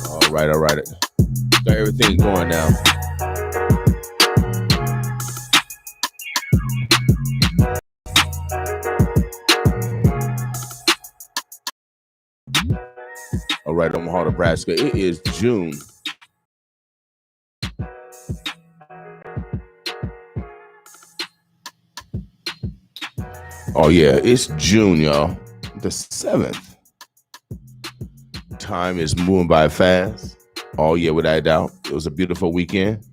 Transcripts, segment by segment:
All right, all right. Got everything going now. All right, Omaha, Nebraska. It is June. Oh yeah, it's June, y'all. The 7th. Time is moving by fast. Oh yeah, without a doubt. It was a beautiful weekend.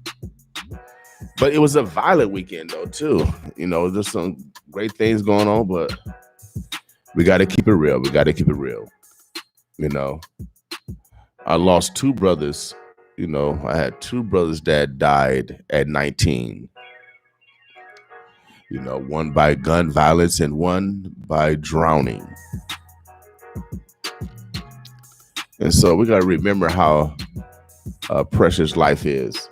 But it was a violent weekend though, too. You know, there's some great things going on, but we gotta keep it real. We gotta keep it real. You know. I lost two brothers. You know, I had two brothers that died at 19. You know, one by gun violence and one by drowning. And so we got to remember how precious life is.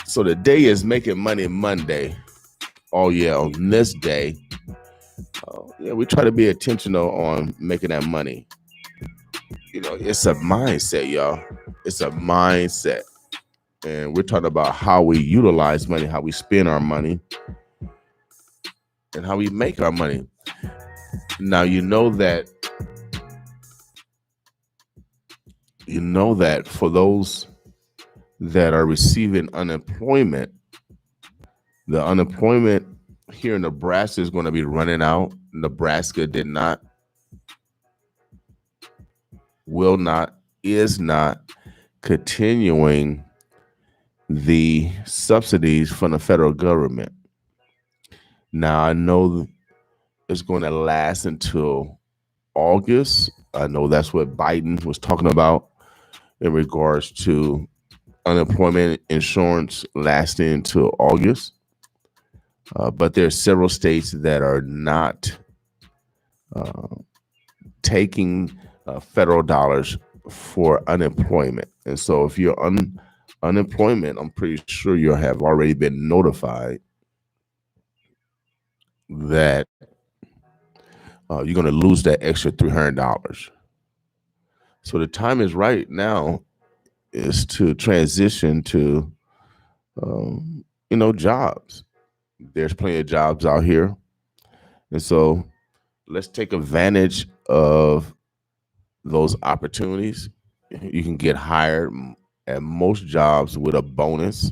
So the day is Making Money Monday. Oh, yeah, on this day, yeah, we try to be intentional on making that money. You know, it's a mindset, y'all. It's a mindset. And we're talking about how we utilize money, how we spend our money, and how we make our money. Now, you know that for those that are receiving unemployment, the unemployment here in Nebraska is going to be running out. Nebraska did not, will not, is not continuing the subsidies from the federal government. Now, I know it's going to last until August. I know that's what Biden was talking about in regards to unemployment insurance lasting until August. But there are several states that are not taking federal dollars for unemployment. And so if you're unemployment, I'm pretty sure you have already been notified that you're going to lose that extra $300. So the time is right now is to transition to, jobs. There's plenty of jobs out here. And so let's take advantage of those opportunities. You can get hired at most jobs with a bonus.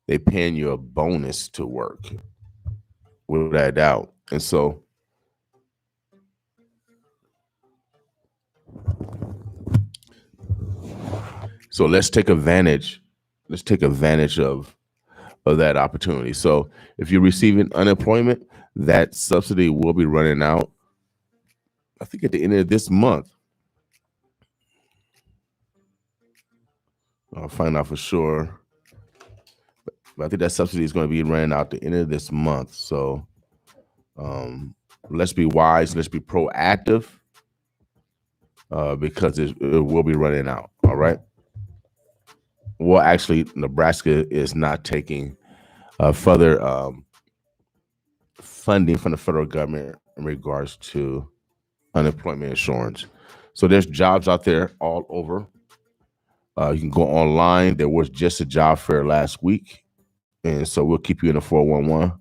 They paying you a bonus to work, without a doubt. And so let's take advantage. Let's take advantage of that opportunity. So if you're receiving unemployment, that subsidy will be running out, I think, at the end of this month. I'll find out for sure. But I think that subsidy is going to be running out at the end of this month. So let's be wise. Let's be proactive because it will be running out. All right. Well, actually, Nebraska is not taking further funding from the federal government in regards to unemployment insurance. So there's jobs out there all over. You can go online. There was just a job fair last week. And so we'll keep you in the 411.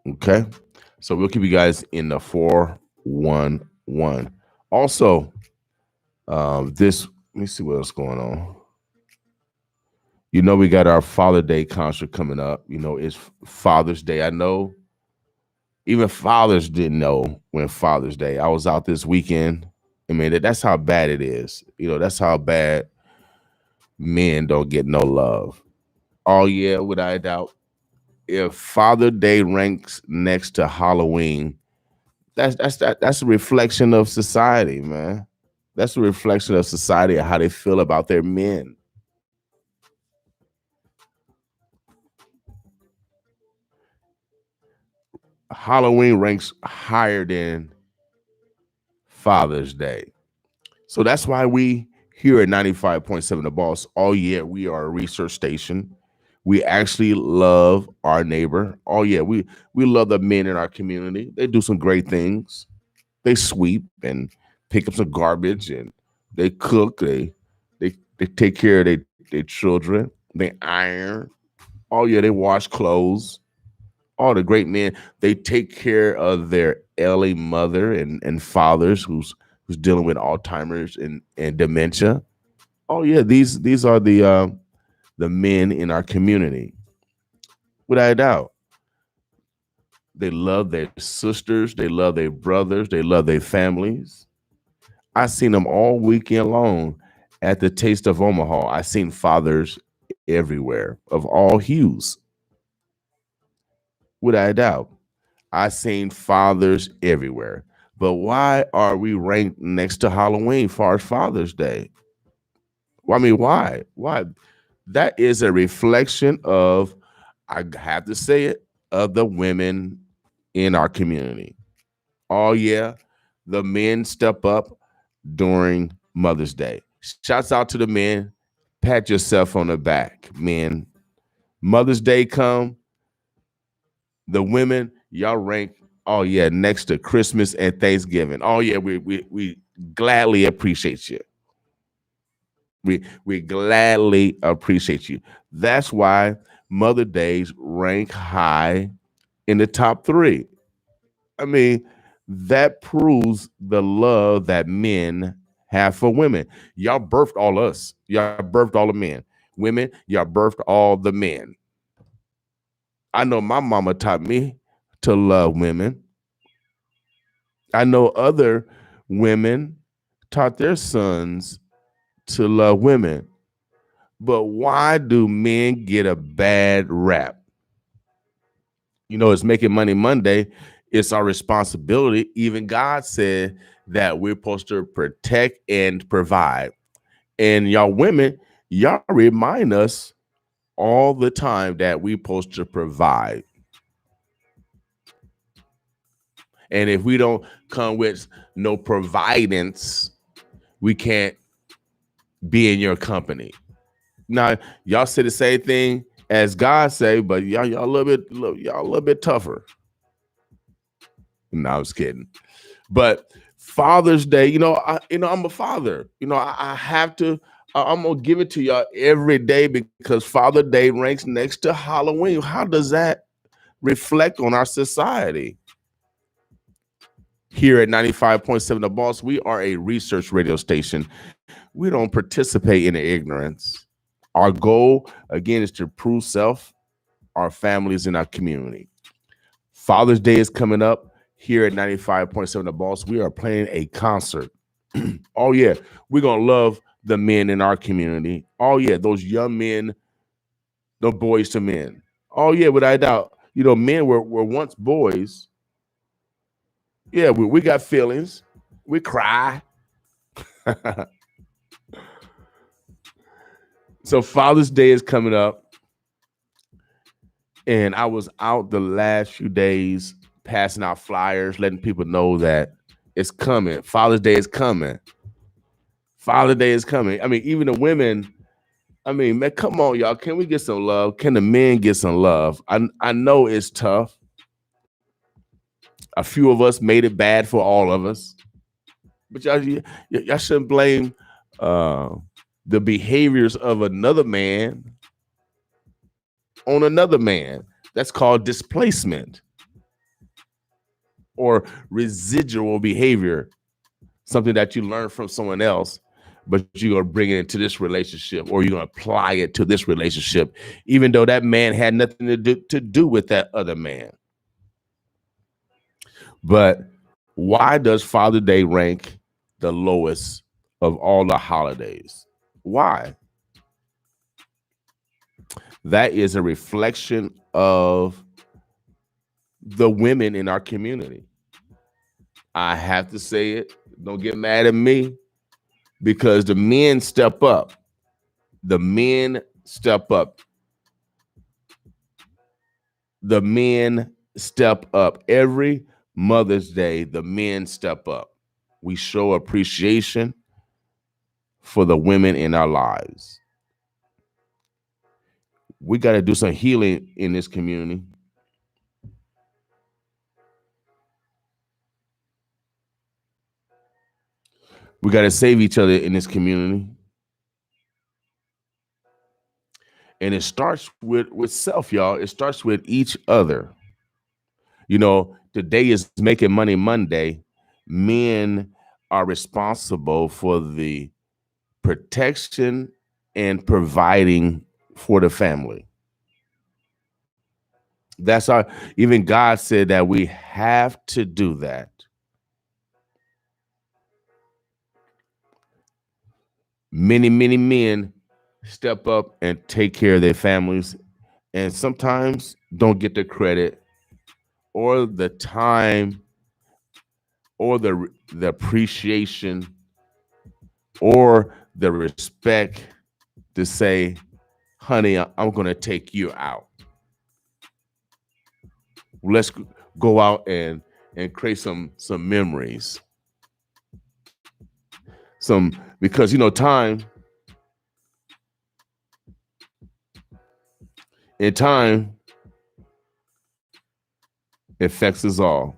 Okay. So we'll keep you guys in the 411. Also, let me see what else going on. You know, we got our Father Day concert coming up. You know, it's Father's Day. I know even fathers didn't know when Father's Day. I was out this weekend. I mean, that's how bad it is. You know, that's how bad men don't get no love. Oh, yeah, without a doubt. If Father Day ranks next to Halloween, that's a reflection of society, man. That's a reflection of society and how they feel about their men. Halloween ranks higher than Father's Day. So that's why we here at 95.7 The Boss, all year, we are a research station. We actually love our neighbor. Oh yeah, we love the men in our community. They do some great things. They sweep and pick up some garbage, and they cook. They take care of their children. They iron. Oh yeah, they wash clothes. All the great men. They take care of their elderly mother and fathers who's dealing with Alzheimer's and dementia. Oh yeah, these are the men in our community. Without a doubt, they love their sisters, they love their brothers, they love their families. I seen them all weekend long at the Taste of Omaha. I seen fathers everywhere of all hues. Without a doubt, I seen fathers everywhere. But why are we ranked next to Halloween far as Father's Day? Well, I mean, why? Why? That is a reflection of, I have to say it, of the women in our community. Oh yeah, the men step up during Mother's Day. Shouts out to the men. Pat yourself on the back, men. Mother's Day come, the women, y'all rank, oh yeah, next to Christmas and Thanksgiving. Oh yeah, we gladly appreciate you. We gladly appreciate you. That's why Mother Days rank high in the top three. I mean, that proves the love that men have for women. Y'all birthed all us. Y'all birthed all the men. Women, y'all birthed all the men. I know my mama taught me to love women. I know other women taught their sons to love women. But why do men get a bad rap? You know, it's Making Money Monday. It's our responsibility. Even God said that we're supposed to protect and provide. And y'all women, y'all remind us all the time that we're supposed to provide. And if we don't come with no providence, we can't be in your company. Now, y'all say the same thing as God say, but y'all a little bit tougher. No, I was kidding. But Father's Day, I'm a father. I have to. I'm gonna give it to y'all every day because Father Day ranks next to Halloween. How does that reflect on our society? Here at 95.7 The Boss, we are a research radio station. We don't participate in the ignorance. Our goal, again, is to prove self, our families, and our community. Father's Day is coming up here at 95.7 The Boss. We are playing a concert. Oh, yeah. We're going to love the men in our community. Oh, yeah. Those young men, the boys to men. Oh, yeah. Without a doubt. Men were once boys. Yeah, we got feelings. We cry. So Father's Day is coming up. And I was out the last few days passing out flyers, letting people know that it's coming. Father's Day is coming. Father's Day is coming. I mean, even the women, I mean, man, come on, y'all. Can we get some love? Can the men get some love? I know it's tough. A few of us made it bad for all of us. But y'all shouldn't blame the behaviors of another man on another man. That's called displacement or residual behavior, something that you learn from someone else, but you're going to bring it into this relationship or you're going to apply it to this relationship, even though that man had nothing to do with that other man. But why does Father's Day rank the lowest of all the holidays? Why? That is a reflection of the women in our community. I have to say it. Don't get mad at me because the men step up. The men step up. The men step up. Every Mother's Day, the men step up. We show appreciation for the women in our lives. We got to do some healing in this community. We got to save each other in this community. And it starts with self, y'all. It starts with each other. Today is Making Money Monday. Men are responsible for the protection and providing for the family. That's our, even God said that we have to do that. Many, many men step up and take care of their families and sometimes don't get the credit or the time or the appreciation or the respect to say, honey, I'm going to take you out. Let's go out and create some memories. Because time affects us all.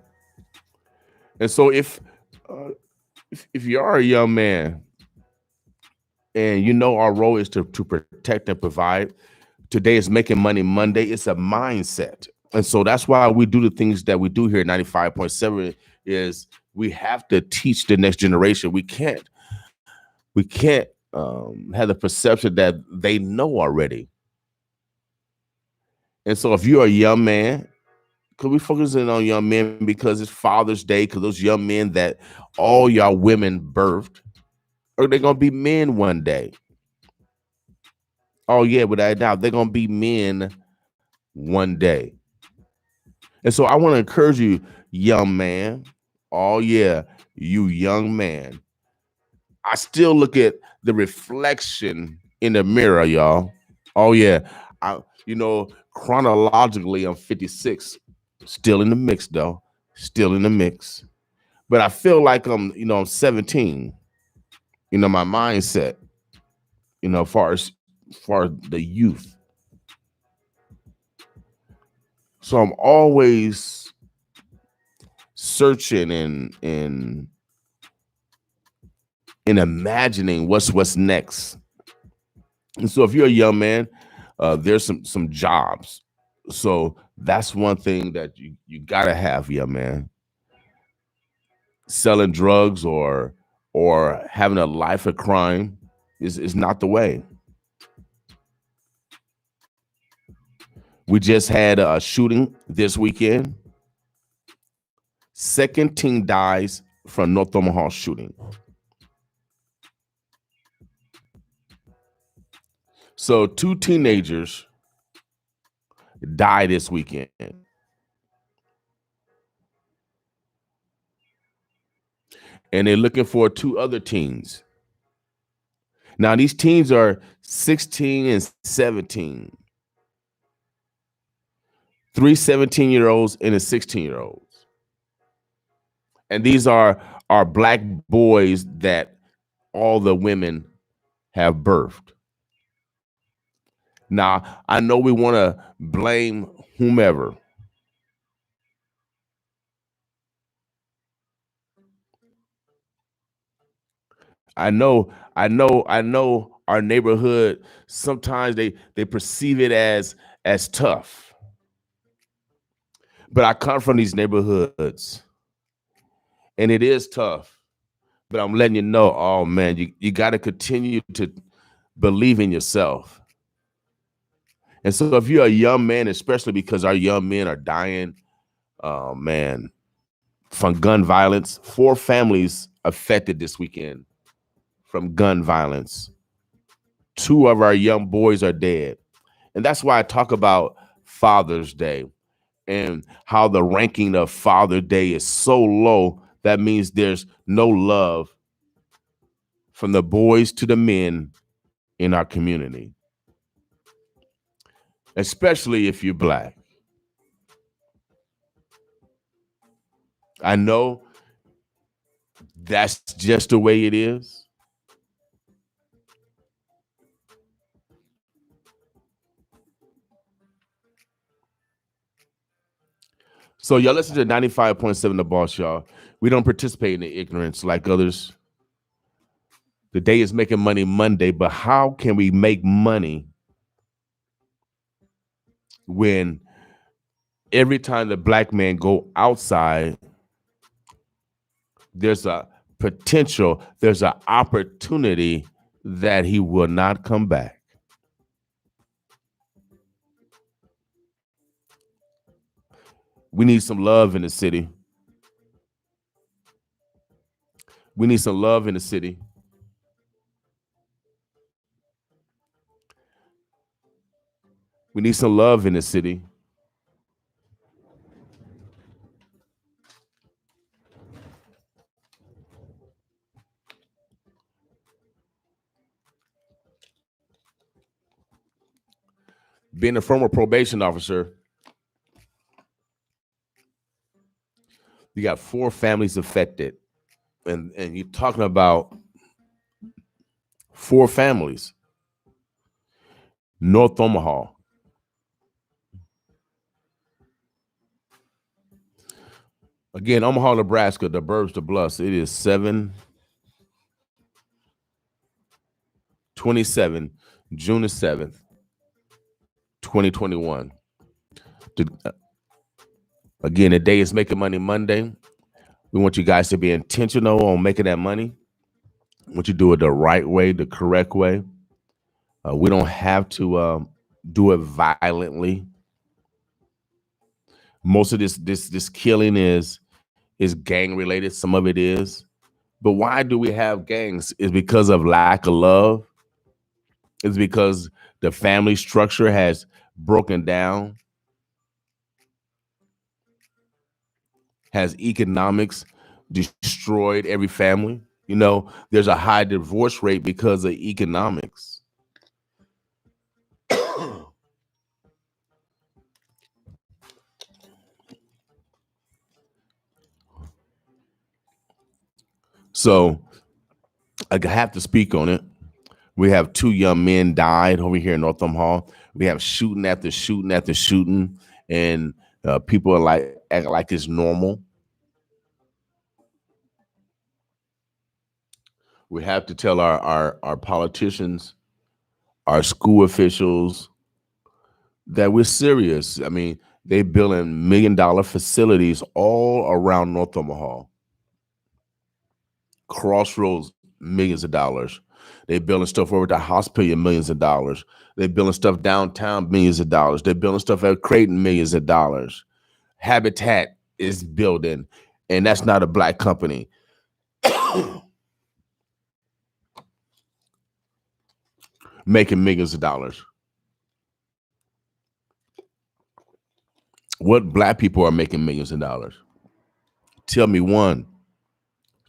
And so if you are a young man and our role is to protect and provide, today is Making Money Monday. It's a mindset. And so that's why we do the things that we do here at 95.7 is we have to teach the next generation. We can't have the perception that they know already. And so if you're a young man, because we focusing on young men because it's Father's Day, because those young men that all y'all women birthed, are they going to be men one day? Oh, yeah, without a doubt, they're going to be men one day. And so I want to encourage you, young man. Oh, yeah, you young man. I still look at the reflection in the mirror, y'all. Oh, yeah. Chronologically, I'm 56. Still in the mix, though. Still in the mix. But I feel like I'm 17. My mindset, far as the youth. So I'm always searching and imagining what's next. And so if you're a young man, there's some jobs. So that's one thing that you gotta have, young man. Selling drugs or having a life of crime is not the way. We just had a shooting this weekend. Second teen dies from North Omaha shooting. So 2 teenagers died this weekend. And they're looking for 2 other teens. Now, these teens are 16 and 17. 3 17-year-olds and a 16-year-old. And these are black boys that all the women have birthed. Now, I know we want to blame whomever. I know our neighborhood, sometimes they perceive it as tough. But I come from these neighborhoods and it is tough. But I'm letting you know, oh man, you got to continue to believe in yourself. And so if you're a young man, especially because our young men are dying, man, from gun violence, 4 families affected this weekend from gun violence. 2 of our young boys are dead. And that's why I talk about Father's Day and how the ranking of Father Day is so low. That means there's no love from the boys to the men in our community, especially if you're black. I know that's just the way it is. So y'all listen to 95.7 The Boss, y'all. We don't participate in the ignorance like others. The day is making money Monday, but how can we make money when every time the black man go outside, there's a potential, there's an opportunity that he will not come back? We need some love in the city. We need some love in the city. We need some love in the city. Being a former probation officer, you got 4 families affected. And you're talking about 4 families. North Omaha. Again, Omaha, Nebraska, the burbs, the bluffs. It is 7/27, June the 7th, 2021. Again, the day is Making Money Monday. We want you guys to be intentional on making that money. We want you to do it the right way, the correct way. We don't have to do it violently. Most of this killing is gang related. Some of it is. But why do we have gangs? Is because of lack of love. It's because the family structure has broken down, has economics destroyed every family. You know, there's a high divorce rate because of economics. So I have to speak on it. We have 2 young men died over here in North Hall. We have shooting after shooting after shooting, and people are like act like it's normal. We have to tell our politicians, our school officials, that we're serious. I mean, they building $1 million facilities all around North Omaha. Crossroads, millions of dollars. They building stuff over at the hospital, millions of dollars. They building stuff downtown, millions of dollars. They're building stuff at Creighton, millions of dollars. Habitat is building, and that's not a black company. Making millions of dollars. What black people are making millions of dollars? Tell me one.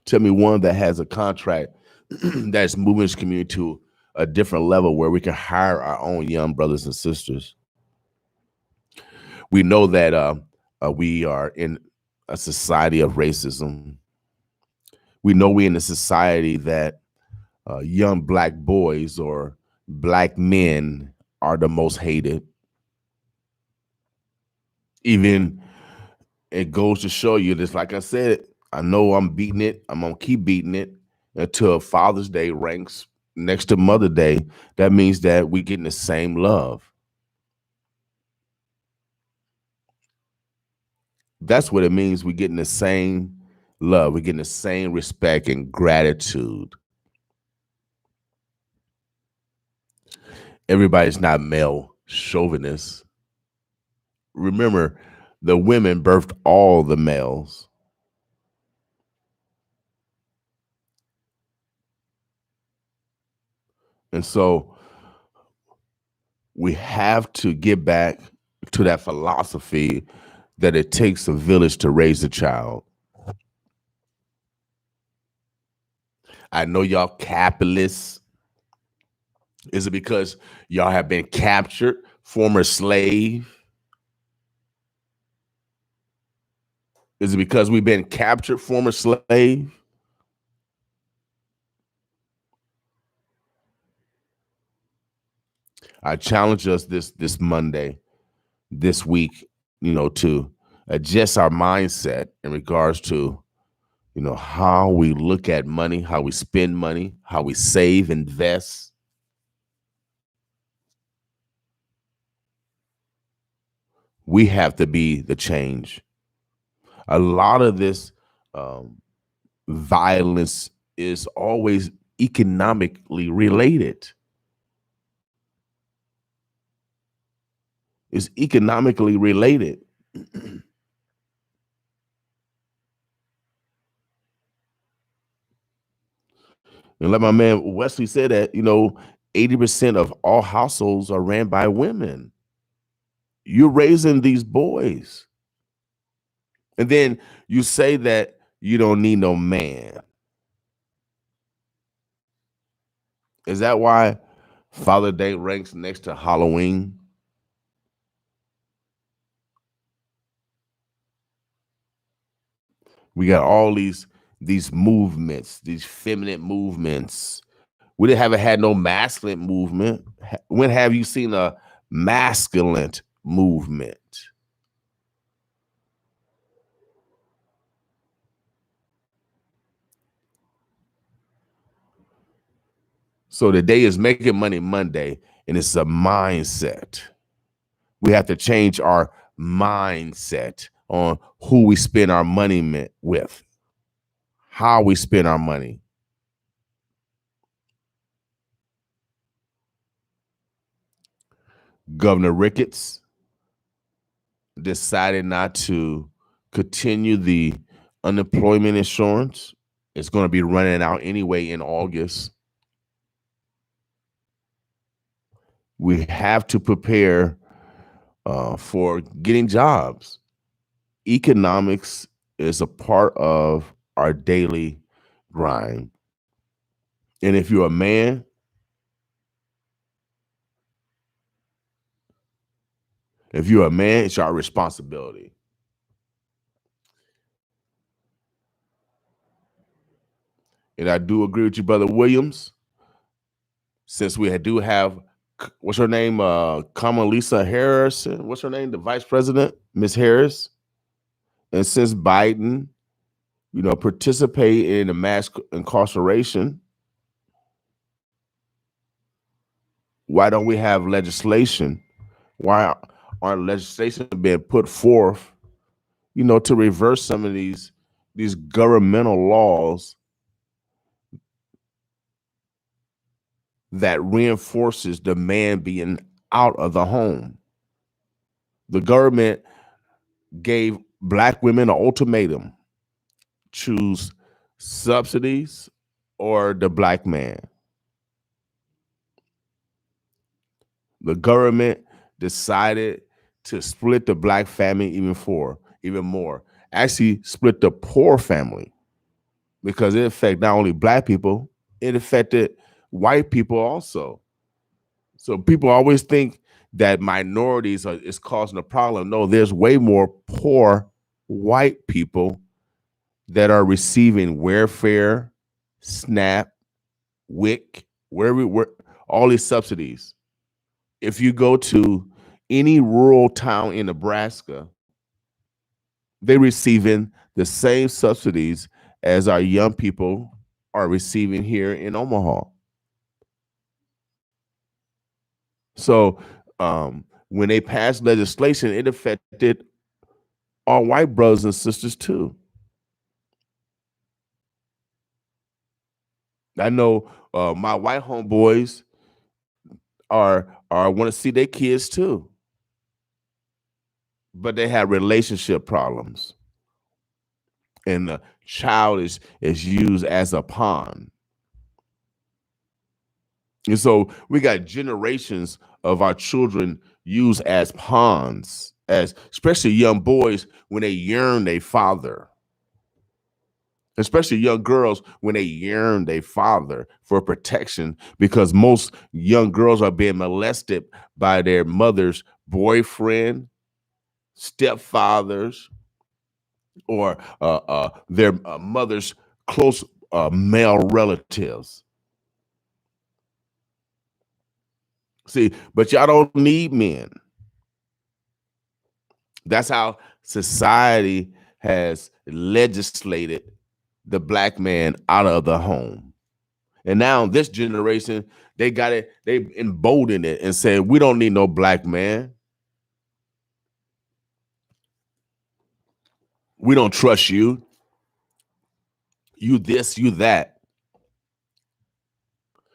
Tell me one that has a contract that's moving this community to a different level where we can hire our own young brothers and sisters. We know that we are in a society of racism. We know we're in a society that young black boys or black men are the most hated. Even it goes to show you this, like I said, I know I'm beating it. I'm going to keep beating it until Father's Day ranks next to Mother Day. That means that we're getting the same love. That's what it means. We're getting the same love. We're getting the same respect and gratitude. Everybody's not male chauvinists. Remember, the women birthed all the males. And so we have to get back to that philosophy that it takes a village to raise a child. I know y'all capitalists. Is it because y'all have been captured, former slave? Is it because we've been captured, former slave? I challenge us this Monday, this week, to adjust our mindset in regards to, how we look at money, how we spend money, how we save, invest. We have to be the change. A lot of this um, violence is always economically related. It's economically related. And like my man Wesley said that, 80% of all households are ran by women. You're raising these boys. And then you say that you don't need no man. Is that why Father Day ranks next to Halloween? We got all these movements, these feminine movements. We haven't had no masculine movement. When have you seen a masculine movement? So the day is Making Money Monday, and it's a mindset. We have to change our mindset on who we spend our money with, how we spend our money. Governor Ricketts decided not to continue the unemployment insurance. It's going to be running out anyway in August. We have to prepare for getting jobs. Economics is a part of our daily grind. And if you're a man, it's our responsibility. And I do agree with you, Brother Williams. Since we do have, what's her name? Kamala Harrison. What's her name? The vice president, Miss Harris. And since Biden, participate in the mass incarceration, why don't we have legislation? Why aren't legislation being put forth, to reverse some of these governmental laws that reinforces the man being out of the home? The government gave Black women an ultimatum: choose subsidies or the Black man. The government decided to split the Black family even more. Actually, split the poor family, because it affected not only Black people, it affected white people also. So people always think that minorities is causing a problem. No, there's way more poor white people that are receiving welfare, SNAP, WIC, where all these subsidies. If you go to any rural town in Nebraska, they're receiving the same subsidies as our young people are receiving here in Omaha. So when they passed legislation, it affected our white brothers and sisters too. I know my white homeboys are want to see their kids too, but they have relationship problems, and the child is used as a pawn. And so we got generations of our children used as pawns, as especially young boys when they yearn their father, especially young girls when they yearn their father for protection, because most young girls are being molested by their mother's boyfriend, stepfathers, or their mother's close male relatives. See, but y'all don't need men. That's how society has legislated the black man out of the home. And now this generation, they got it, they emboldened it and said, we don't need no black man. We don't trust you. You this, you that.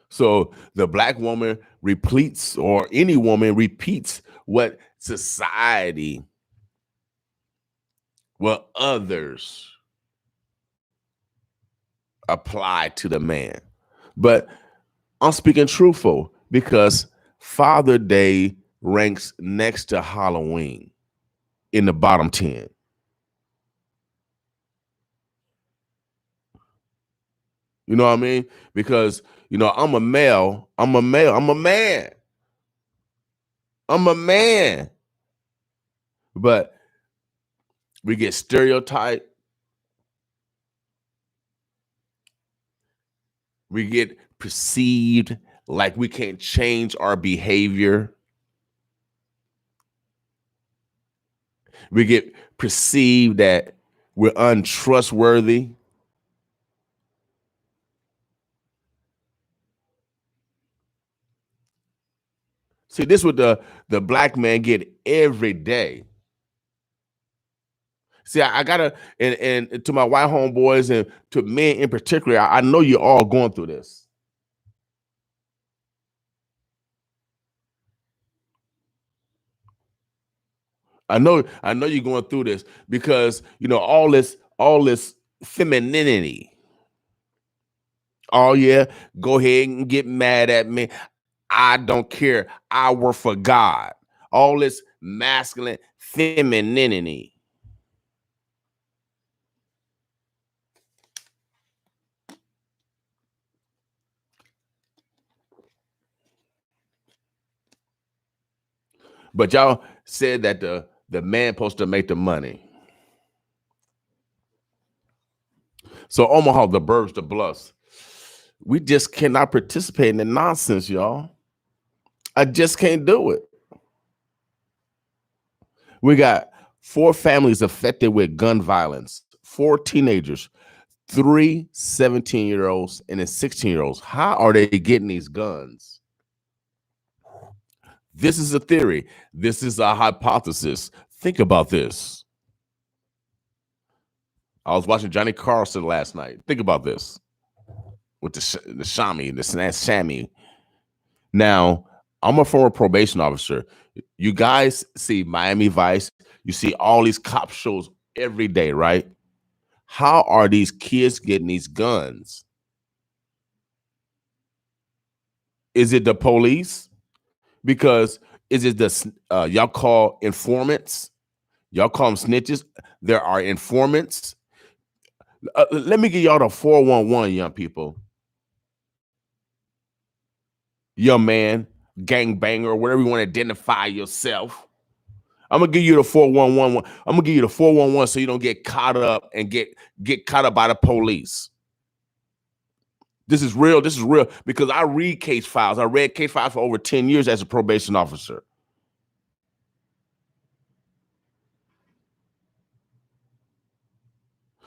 So the black woman repeats, or any woman repeats what society, what others apply to the man. But I'm speaking truthful because Father Day ranks next to Halloween in the bottom 10. You know what I mean? Because, I'm a male, I'm a male, I'm a man. I'm a man. But we get stereotyped. We get perceived like we can't change our behavior. We get perceived that we're untrustworthy. See, this is what the black man get every day. See, I gotta, and to my white homeboys and to men in particular, I know you're all going through this. I know you're going through this because all this femininity. Oh yeah, go ahead and get mad at me. I don't care. I work for God. All this masculine femininity. But y'all said that the man supposed to make the money. So Omaha, the burbs, the bluffs. We just cannot participate in the nonsense, y'all. I just can't do it. We got 4 families affected with gun violence, 4 teenagers, 3 17-year-olds, and a 16-year-olds. How are they getting these guns? This is a theory. This is a hypothesis. Think about this. I was watching Johnny Carson last night. Think about this with the Shami, the Sammy. Now, I'm a former probation officer. You guys see Miami Vice. You see all these cop shows every day, right? How are these kids getting these guns? Is it the police? Because is it the y'all call informants? Y'all call them snitches. There are informants. Let me give y'all the 411, young people. Young man, gangbanger, whatever you want to identify yourself. I'm gonna give you the 411. I'm gonna give you the 411 so you don't get caught up and get caught up by the police. This is real. This is real because I read case files. I read case files for over 10 years as a probation officer.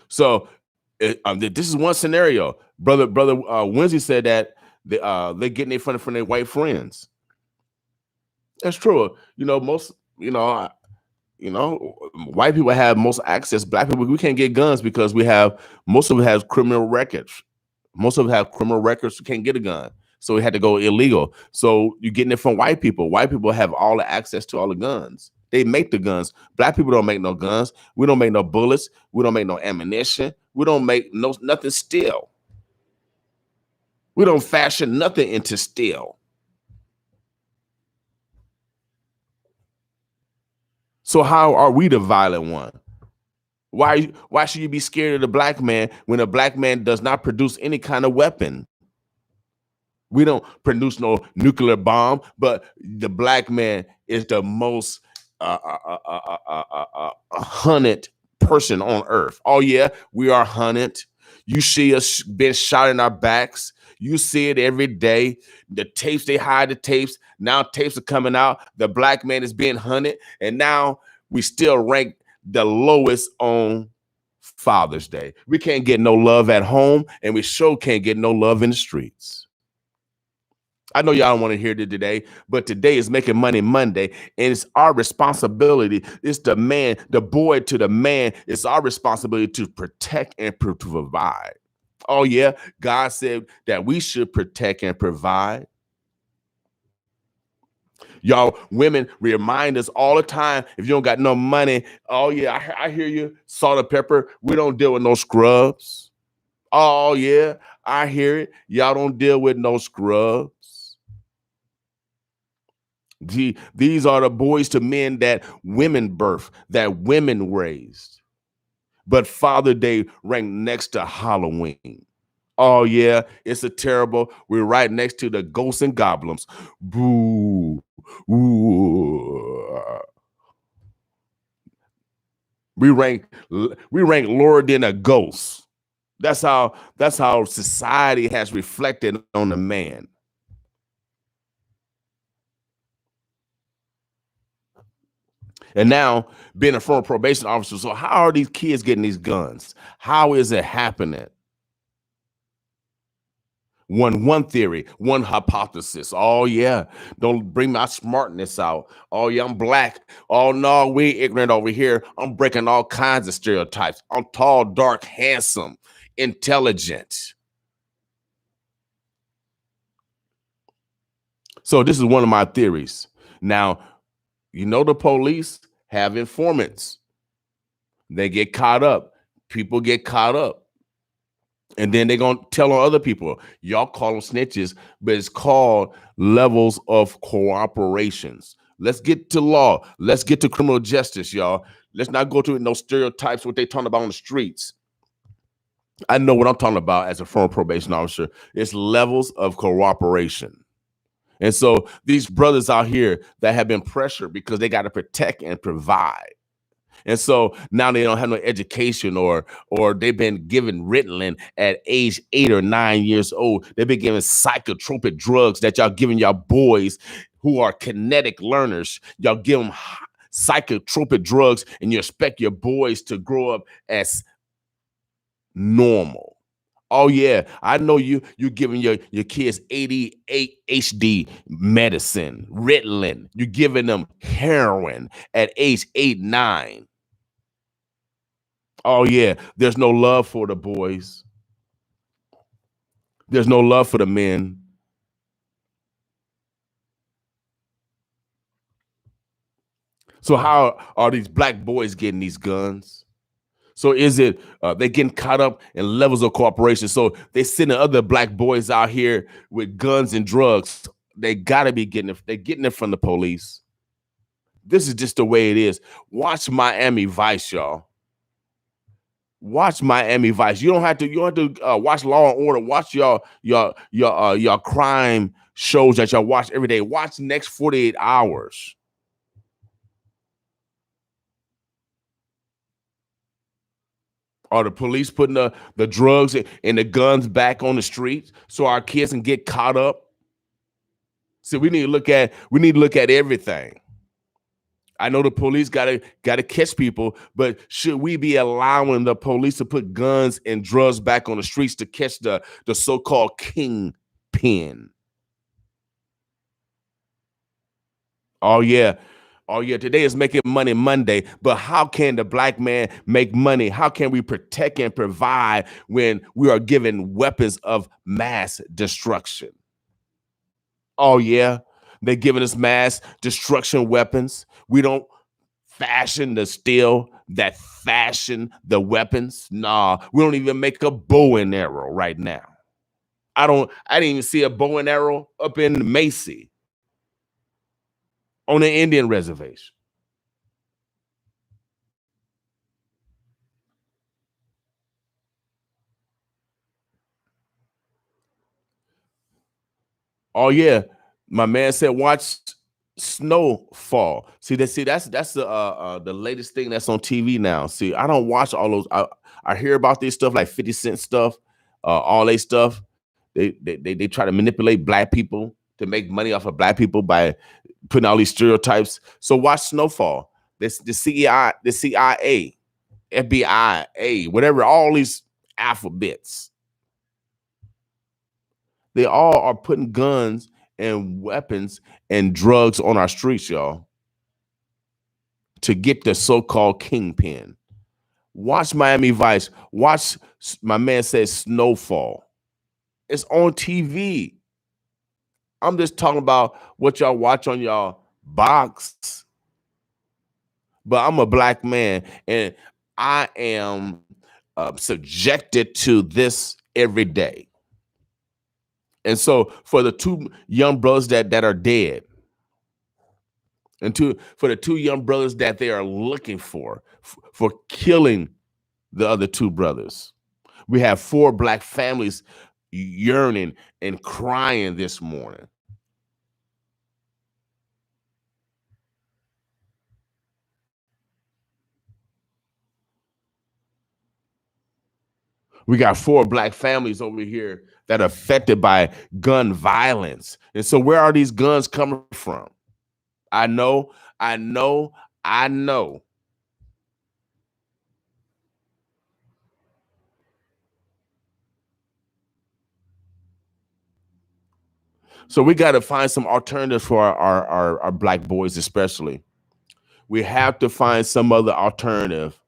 So this is one scenario. Brother Wednesday said that they're getting it from their white friends. That's true. Most white people have most access. Black people, we can't get guns because most of it has criminal records. Most of it have criminal records. You can't get a gun. So we had to go illegal. So you're getting it from white people. White people have all the access to all the guns. They make the guns. Black people don't make no guns. We don't make no bullets. We don't make no ammunition. We don't make nothing steel. We don't fashion nothing into steel. So how are we the violent one? Why should you be scared of the black man when a black man does not produce any kind of weapon? We don't produce no nuclear bomb, but the black man is the most hunted person on earth. Oh yeah, we are hunted. You see us being shot in our backs. You see it every day. The tapes, they hide the tapes. Now tapes are coming out. The black man is being hunted, and now we still rank the lowest on Father's Day. We can't get no love at home, and we sure can't get no love in the streets. I know y'all don't want to hear it today, but today is Making Money Monday, and it's our responsibility. It's the man, the boy to the man. It's our responsibility to protect and to provide. Oh, yeah. God said that we should protect and provide. Y'all, women remind us all the time, if you don't got no money, oh, yeah, I hear you, salt and pepper. We don't deal with no scrubs. Oh, yeah, I hear it. Y'all don't deal with no scrubs. These are the boys to men that women birth, that women raised. But Father Day ranked next to Halloween. Oh, yeah, it's a terrible. We're right next to the ghosts and goblins. Boo. Ooh. We rank lower than a ghost. That's how society has reflected on the man. And now being a former probation officer, so how are these kids getting these guns? How is it happening? One theory, one hypothesis. Oh, yeah. Don't bring my smartness out. Oh, yeah, I'm black. Oh, no, we ignorant over here. I'm breaking all kinds of stereotypes. I'm tall, dark, handsome, intelligent. So this is one of my theories. Now, you know, the police have informants. They get caught up. People get caught up. And then they're going to tell on other people. Y'all call them snitches, but it's called levels of cooperations. Let's get to law. Let's get to criminal justice, y'all. Let's not go to no stereotypes, what they talking about on the streets. I know what I'm talking about as a former probation officer. It's levels of cooperation. And so these brothers out here that have been pressured because they got to protect and provide. And so now they don't have no education, or they've been given Ritalin at age 8 or 9 years old. They've been given psychotropic drugs that y'all giving y'all boys who are kinetic learners. Y'all give them psychotropic drugs, and you expect your boys to grow up as normal. Oh, yeah, I know you're giving your kids ADHD medicine, Ritalin. You're giving them heroin at age 8, 9. Oh, yeah, there's no love for the boys. There's no love for the men. So how are these black boys getting these guns? So is it they getting caught up in levels of cooperation? So they sending other black boys out here with guns and drugs. They got to be getting it. They're getting it from the police. This is just the way it is. Watch Miami Vice, y'all. Watch Miami Vice. You don't have to watch Law and Order. Watch your crime shows that y'all watch every day. Watch Next 48 Hours. Are the police putting the drugs and the guns back on the streets so our kids can get caught up? See, we need to look at everything. I know the police gotta catch people, but should we be allowing the police to put guns and drugs back on the streets to catch the so-called kingpin? Oh, yeah. Oh, yeah. Today is Making Money Monday, but how can the black man make money? How can we protect and provide when we are given weapons of mass destruction? Oh, yeah. They're giving us mass destruction weapons. We don't fashion the steel that fashion the weapons. Nah, we don't even make a bow and arrow right now. I didn't even see a bow and arrow up in Macy on the Indian reservation. Oh, yeah. My man said watch Snowfall. That's the latest thing that's on TV now. See, I don't watch all those. I hear about this stuff like 50 Cent stuff, all they stuff. They try to manipulate black people to make money off of black people by putting all these stereotypes. So watch Snowfall. This the CIA, FBI, whatever, all these alphabets. They all are putting guns and weapons and drugs on our streets, y'all, to get the so-called kingpin. Watch Miami Vice. Watch, my man says, Snowfall. It's on TV. I'm just talking about what y'all watch on y'all box. But I'm a black man, and I am subjected to this every day. And so for the two young brothers that are dead, and for the two young brothers that they are looking for killing the other two brothers, we have 4 black families yearning and crying this morning. We got 4 black families over here that are affected by gun violence. And so where are these guns coming from? I know, I know, I know. So we got to find some alternatives for our black boys, especially. We have to find some other alternative.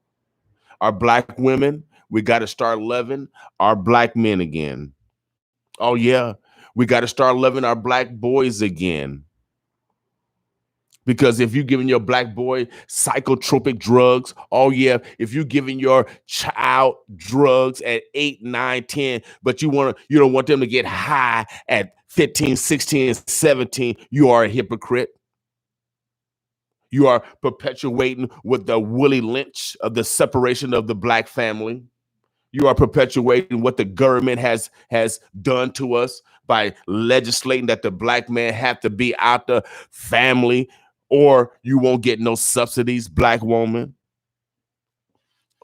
Our black women, we got to start loving our black men again. Oh, yeah. We got to start loving our black boys again. Because if you're giving your black boy psychotropic drugs, oh yeah, if you're giving your child drugs at 8, 9, 10, but you don't want them to get high at 15, 16, 17, you are a hypocrite. You are perpetuating with the Willie Lynch of the separation of the black family. You are perpetuating what the government has done to us by legislating that the black man have to be out the family, or you won't get no subsidies, black woman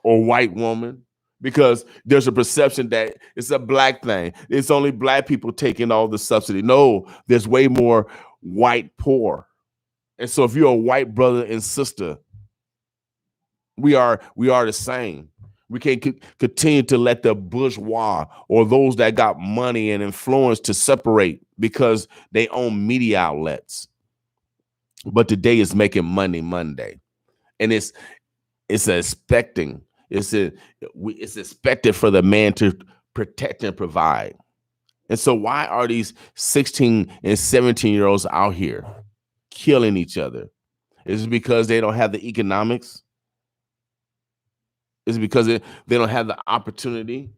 or white woman, because there's a perception that it's a black thing. It's only black people taking all the subsidy. No, there's way more white poor. And so if you're a white brother and sister, we are the same. We can't continue to let the bourgeois or those that got money and influence to separate because they own media outlets. But today is making money Monday, and it's expecting it's expected for the man to protect and provide. And so why are these 16 and 17-year-olds out here killing each other? Is it because they don't have the economics? Is it because they don't have the opportunity?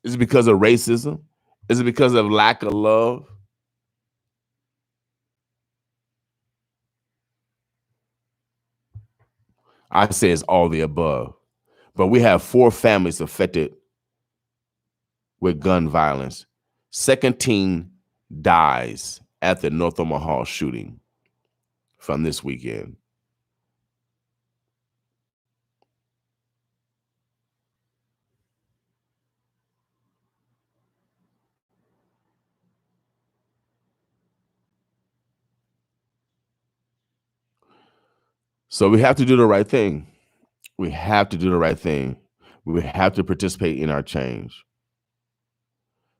Is it because of racism? Is it because of lack of love? I say it's all the above. But we have 4 families affected with gun violence. Second teen dies at the North Omaha shooting from this weekend. So we have to do the right thing. We have to do the right thing. We have to participate in our change.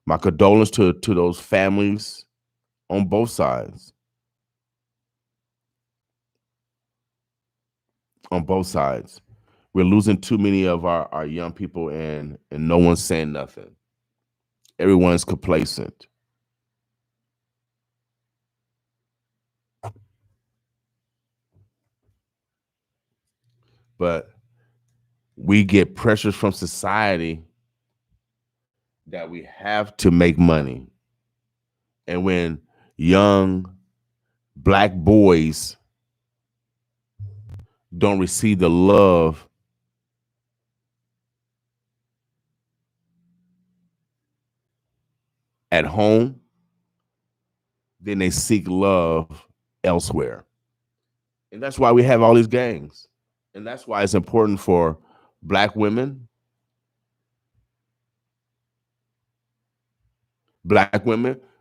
My condolence to those families on both sides. On both sides. We're losing too many of our young people, and no one's saying nothing. Everyone's complacent. But we get pressures from society that we have to make money. And when young black boys don't receive the love at home, then they seek love elsewhere. And that's why we have all these gangs. And that's why it's important for black women,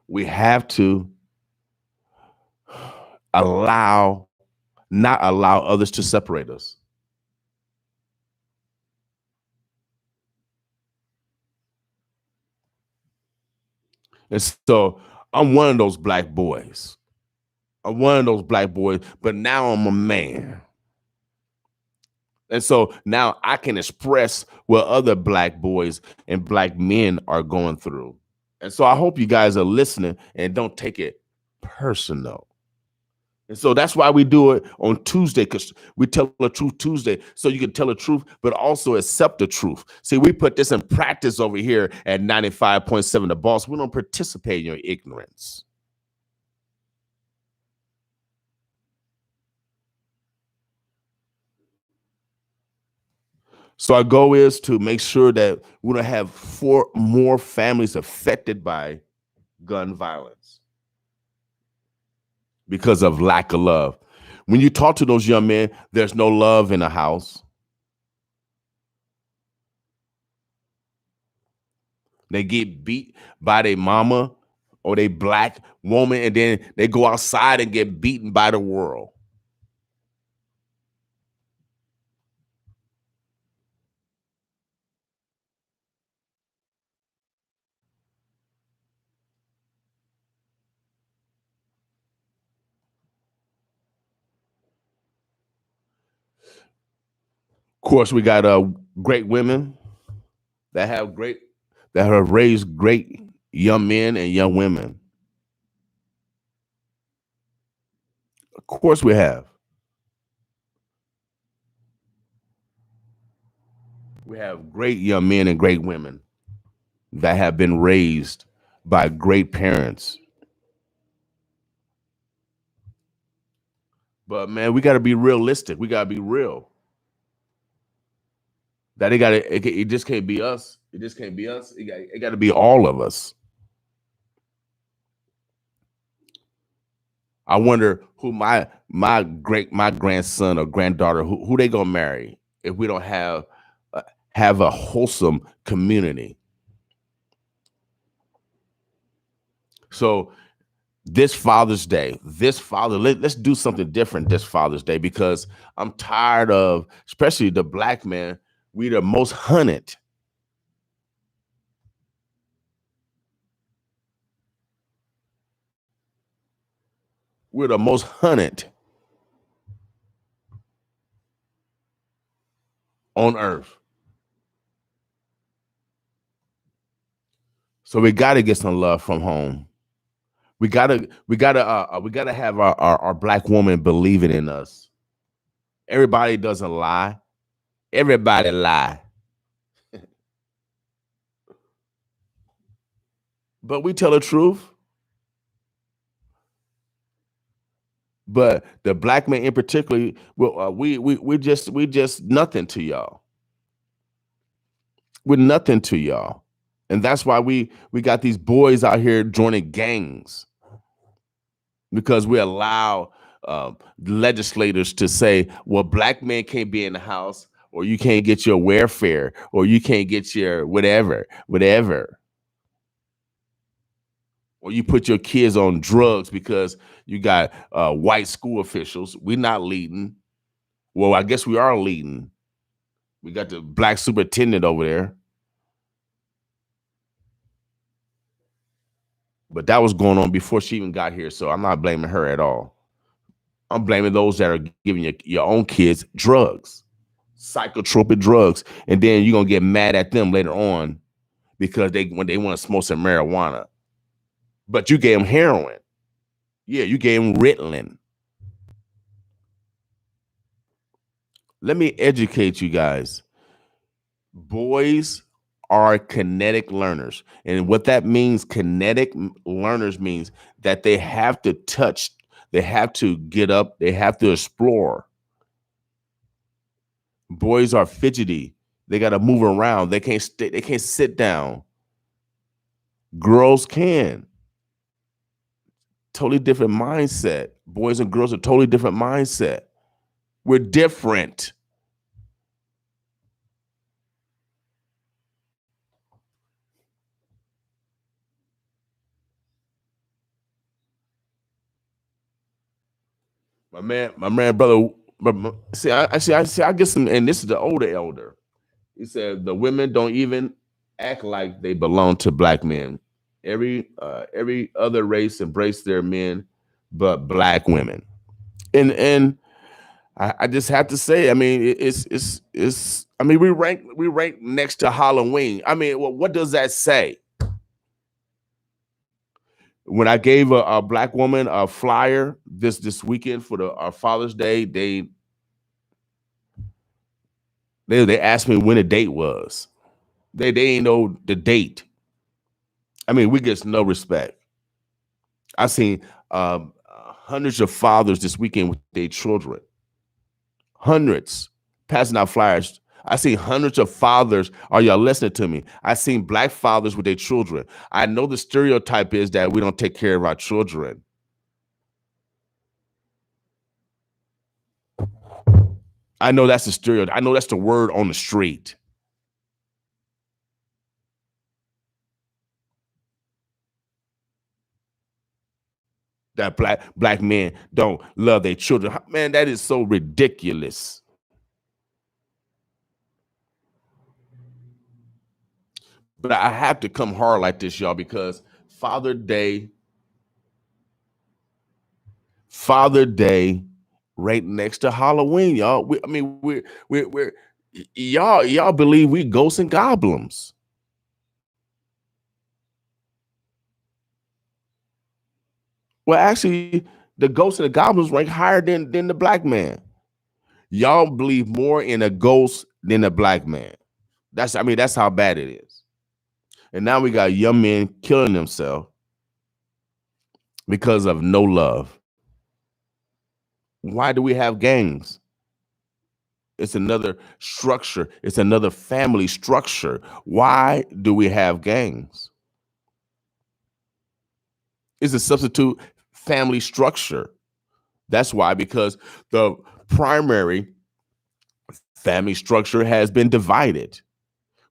we have to allow not allow others to separate us. And so I'm one of those black boys. I'm one of those black boys, but now I'm a man. And so now I can express what other black boys and black men are going through. And so I hope you guys are listening and don't take it personal. And so that's why we do it on Tuesday, because we tell the truth Tuesday, so you can tell the truth, but also accept the truth. See, we put this in practice over here at 95.7 The Boss. We don't participate in your ignorance. So our goal is to make sure that we don't have four more families affected by gun violence because of lack of love. When you talk to those young men, there's no love in the house. They get beat by their mama or they black woman, and then they go outside and get beaten by the world. Of course, we got great women that have raised great young men and young women. Of course, we have. We have great young men and great women that have been raised by great parents. But man, we got to be realistic. We got to be real. That it just can't be us. It just can't be us. It got to be all of us. I wonder who my grandson or granddaughter who they gonna marry if we don't have a wholesome community. So let's do something different this Father's Day, because I'm tired of, especially the black man, we the most hunted. We're the most hunted on earth. So we got to get some love from home. We gotta have our black woman believing in us. Everybody doesn't lie. Everybody lie. But we tell the truth. But the black man in particular, well, we just nothing to y'all. We're nothing to y'all, and that's why we got these boys out here joining gangs, because we allow legislators to say, well, black men can't be in the house, or you can't get your welfare, or you can't get your whatever. Or you put your kids on drugs because you got white school officials. We're not leading. Well, I guess we are leading. We got the black superintendent over there. But that was going on before she even got here. So I'm not blaming her at all. I'm blaming those that are giving your own kids drugs, psychotropic drugs. And then you're going to get mad at them later on because when they want to smoke some marijuana. But you gave them heroin. Yeah, you gave them Ritalin. Let me educate you guys. Boys are kinetic learners. And what that means, kinetic learners, means that they have to touch, they have to get up, they have to explore. Boys are fidgety. They got to move around. They can't stay, they can't sit down. Girls can. Totally different mindset. Boys and girls are totally different mindset. We're different. my man, brother. I get some, and this is the older elder. He said the women don't even act like they belong to black men. Every other race embrace their men, but black women. And I just have to say, I mean, it's. I mean, we rank next to Halloween. I mean, well, what does that say? When I gave a black woman a flyer this weekend for the our Father's Day, they asked me when the date was. They ain't know the date. I mean, we get no respect. I seen hundreds of fathers this weekend with their children, hundreds passing out flyers. I seen hundreds of fathers. Are y'all listening to me? I seen black fathers with their children. I know the stereotype is that we don't take care of our children. I know that's the stereotype. I know that's the word on the street. That black men don't love their children. Man, that is so ridiculous. But I have to come hard like this, y'all, because Father Day, right next to Halloween, y'all. I mean, we're y'all believe we ghosts and goblins. Well, actually, the ghosts and the goblins rank higher than the black man. Y'all believe more in a ghost than a black man. That's how bad it is. And now we got young men killing themselves because of no love. Why do we have gangs? It's another structure. It's another family structure. Why do we have gangs? It's a substitute family structure. That's why, because the primary family structure has been divided.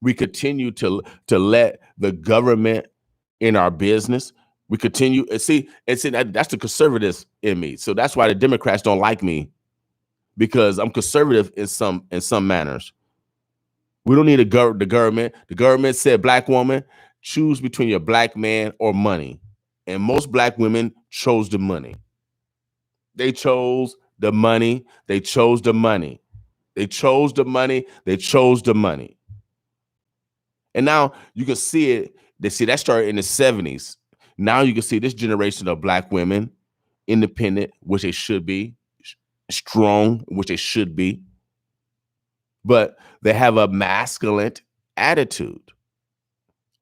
We continue to let the government in our business. We continue and see that's the conservatives in me. So that's why the Democrats don't like me, because I'm conservative in some manners. We don't need the government. The government said, black woman, choose between your black man or money. And most black women chose the money. They chose the money. They chose the money. They chose the money. They chose the money. And now you can see it. They see that started in the 70s. Now you can see this generation of black women, independent, which they should be, strong, which they should be, but they have a masculine attitude.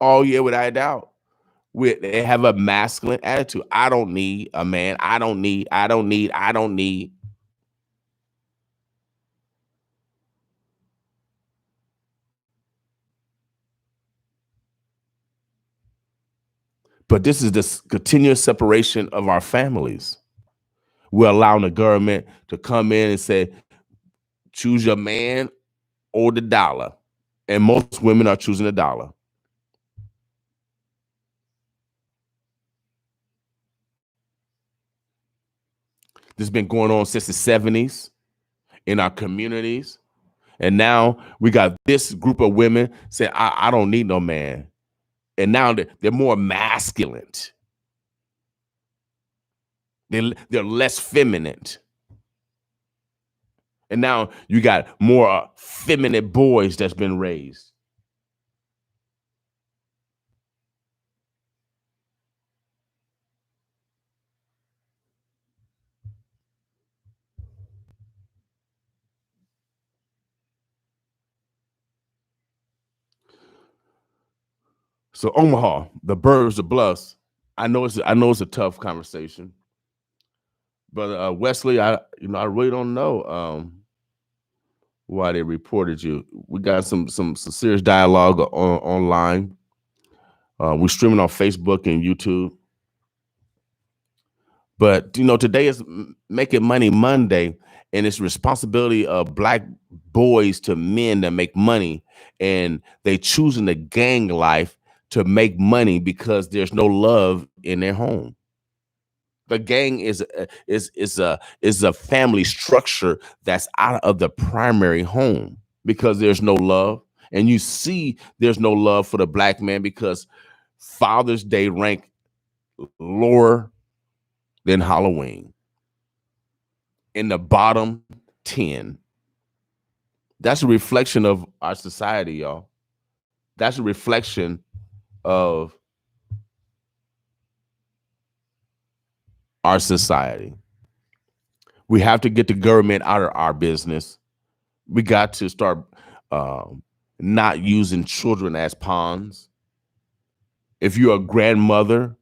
Oh, yeah, without a doubt. They have a masculine attitude. I don't need a man. I don't need. But this is this continuous separation of our families. We're allowing the government to come in and say, choose your man or the dollar. And most women are choosing the dollar. This has been going on since the 70s in our communities. And now we got this group of women saying, I don't need no man. And now they're more masculine. They're less feminine. And now you got more feminine boys that's been raised. So Omaha, the birds, the bluffs. I know it's a tough conversation, but Wesley, I really don't know why they reported you. We got some serious dialogue online. We're streaming on Facebook and YouTube. But today is Making Money Monday, and it's responsibility of black boys to men that make money, and they choosing the gang life to make money because there's no love in their home. The gang is a family structure that's out of the primary home because there's no love. And you see there's no love for the black man because Father's Day rank lower than Halloween in the bottom 10. That's a reflection of our society, y'all. That's a reflection of our society. We have to get the government out of our business. We got to start not using children as pawns. If you're a grandmother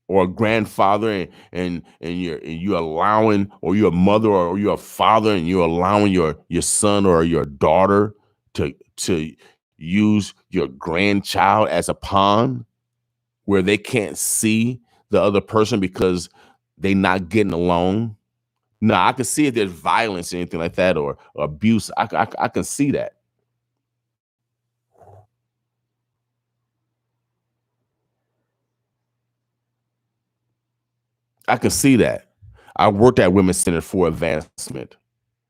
or a grandfather and you're allowing, or you're a mother or you're a father and you're allowing your son or your daughter to use your grandchild as a pawn where they can't see the other person because they not getting along. No, I can see if there's violence or anything like that or abuse. I can see that. I can see that. I worked at Women's Center for Advancement.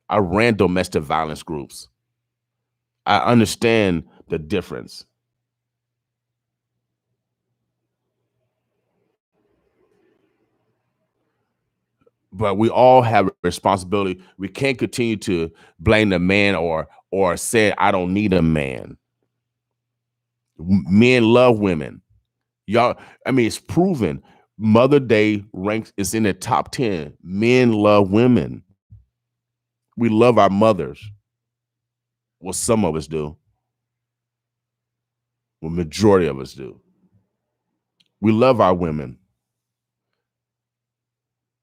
I ran domestic violence groups. I understand the difference. But we all have a responsibility. We can't continue to blame the man or say I don't need a man. Men love women. Y'all, I mean, it's proven. Mother Day ranks is in the top 10. Men love women. We love our mothers. Well, some of us do. Well, majority of us do. We love our women.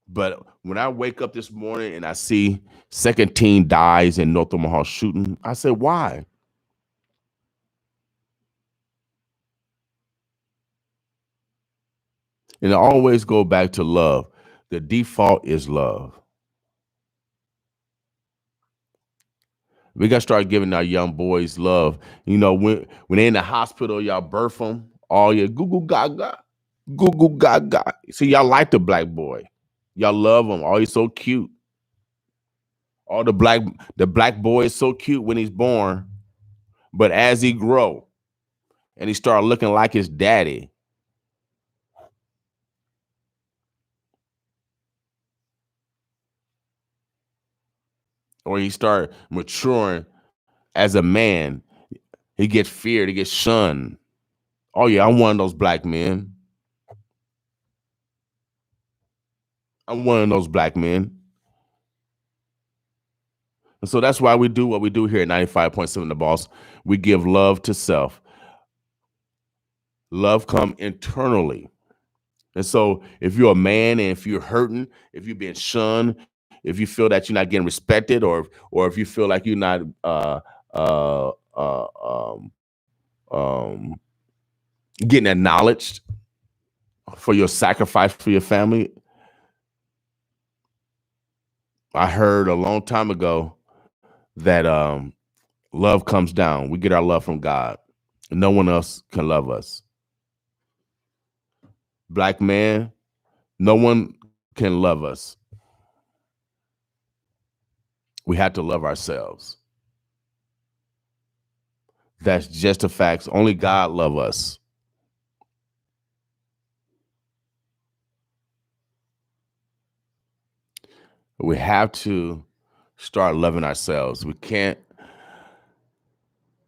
But when I wake up this morning and I see second teen dies in North Omaha shooting, I said, why? And I always go back to love. The default is love. We got to start giving our young boys love. You know, when they're in the hospital, y'all birth them, all your goo goo gaga, goo goo gaga. See, y'all like the black boy. Y'all love him. Oh, he's so cute. All the black boy is so cute when he's born, but as he grow and he start looking like his daddy, or he start maturing as a man, he gets feared, he gets shunned. Oh yeah, I'm one of those black men. I'm one of those black men. And so that's why we do what we do here at 95.7 The Boss. We give love to self. Love come internally. And so if you're a man and if you're hurting, if you're being shunned, if you feel that you're not getting respected, or if you feel like you're not uh, uh, um, um, getting acknowledged for your sacrifice for your family, I heard a long time ago that love comes down. We get our love from God. No one else can love us. Black man, no one can love us. We have to love ourselves. That's just the facts. Only God love us. We have to start loving ourselves. We can't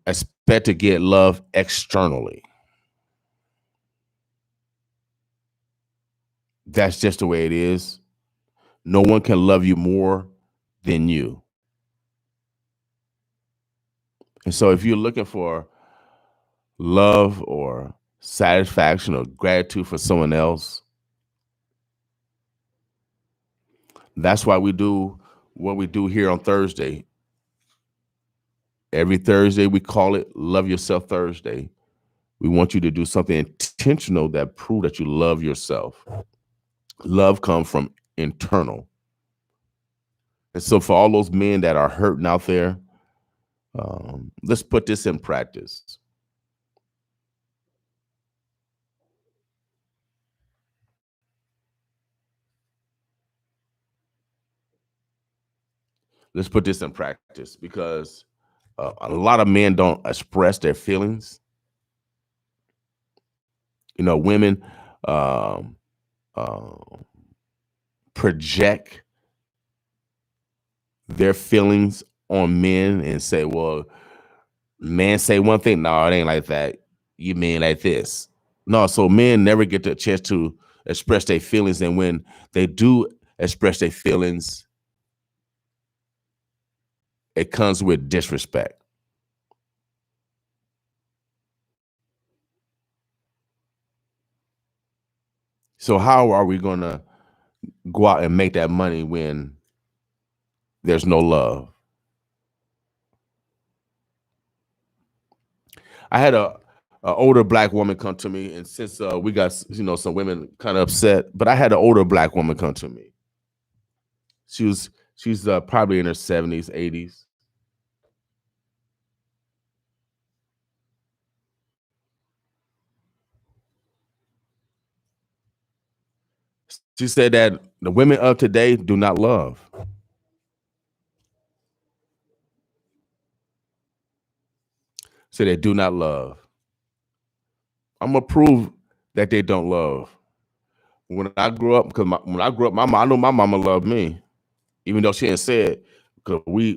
expect to get love externally. That's just the way it is. No one can love you more than you. And so if you're looking for love or satisfaction or gratitude for someone else, that's why we do what we do here on Thursday. Every Thursday, we call it Love Yourself Thursday. We want you to do something intentional that prove that you love yourself. Love comes from internal. And so for all those men that are hurting out there, let's put this in practice. let's put this in practice because a lot of men don't express their feelings. Women um, uh, project their feelings on men and say, well, men say one thing. No, it ain't like that. You mean like this. No, so men never get the chance to express their feelings. And when they do express their feelings, it comes with disrespect. So how are we going to go out and make that money when there's no love? I had a older black woman come to me, and since we got some women kind of upset, but I had an older black woman come to me. She's probably in her 70s, 80s. She said that the women of today do not love. So they do not love. I'm gonna prove that they don't love. When I grew up, because when I grew up, I know my mama loved me, even though she didn't say it. Because we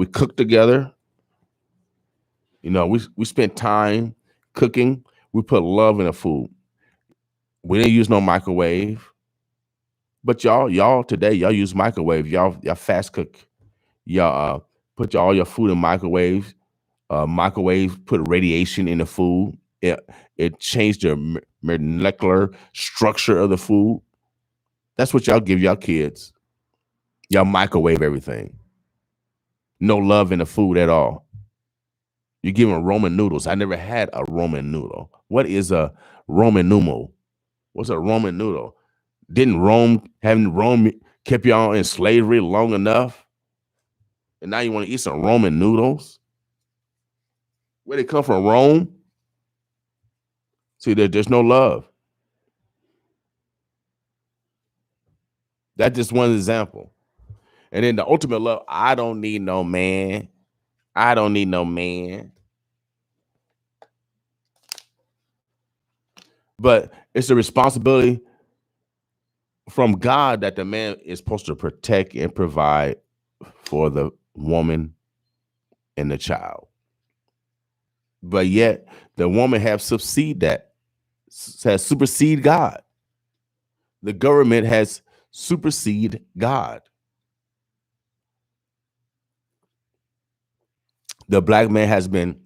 cooked together. We spent time cooking. We put love in the food. We didn't use no microwave. But y'all today, y'all use microwave. Y'all fast cook. Y'all put all your food in microwaves. Microwave put radiation in the food. It changed the molecular structure of the food. That's what y'all give y'all kids. Y'all microwave everything. No love in the food at all. You're giving Roman noodles. I never had a Roman noodle. What is a Roman noodle? What's a Roman noodle? Haven't Rome kept y'all in slavery long enough? And now you want to eat some Roman noodles? Where they come from? Rome? See, there's no love. That's just one example. And then the ultimate love, I don't need no man. I don't need no man. But it's a responsibility from God that the man is supposed to protect and provide for the woman and the child. But yet the woman has supersede God. The government has supersede God. The black man has been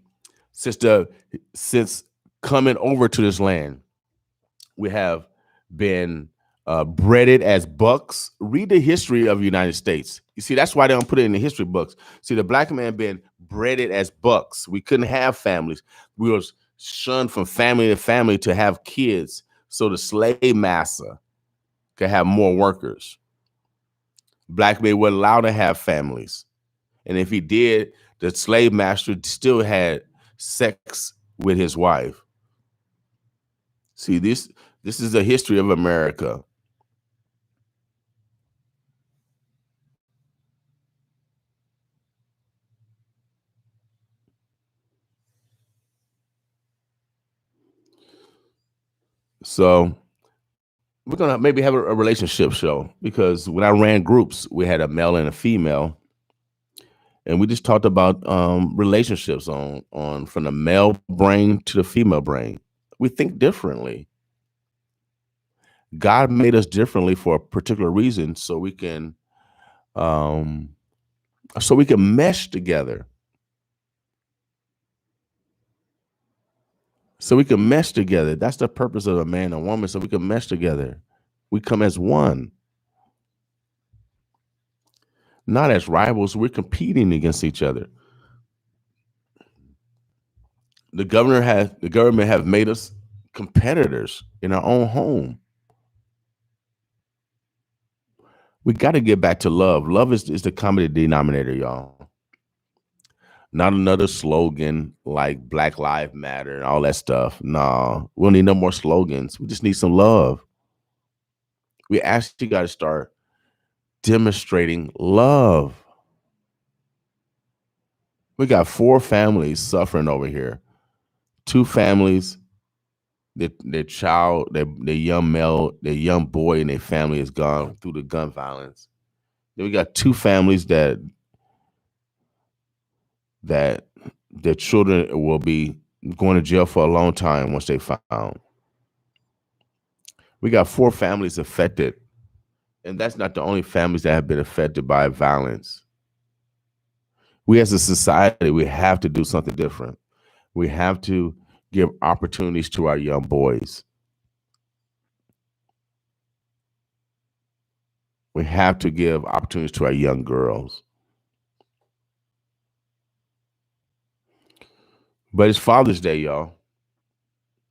since coming over to this land. We have been breaded as bucks. Read the history of the United States. You see, that's why they don't put it in the history books. See, the black man been breaded as bucks. We couldn't have families. We were shunned from family to family to have kids. So the slave master could have more workers. Black men were allowed to have families. And if he did, the slave master still had sex with his wife. See, this is the history of America. So we're gonna maybe have a relationship show, because when I ran groups, we had a male and a female, and we just talked about relationships on from the male brain to the female brain. We think differently. God made us differently for a particular reason, um, so we can mesh together. So we can mesh together. That's the purpose of a man and woman. So we can mesh together. We come as one, not as rivals. We're competing against each other. The government have made us competitors in our own home. We got to get back to love. Love is the common denominator, y'all. Not another slogan like Black Lives Matter and all that stuff. No, we don't need no more slogans. We just need some love. We actually got to start demonstrating love. We got four families suffering over here. Two families, their child, their young male, their young boy, and their family is gone through the gun violence. Then we got two families that their children will be going to jail for a long time once they found. We got four families affected, and that's not the only families that have been affected by violence. We as a society, we have to do something different. We have to give opportunities to our young boys. We have to give opportunities to our young girls. But it's Father's Day, y'all.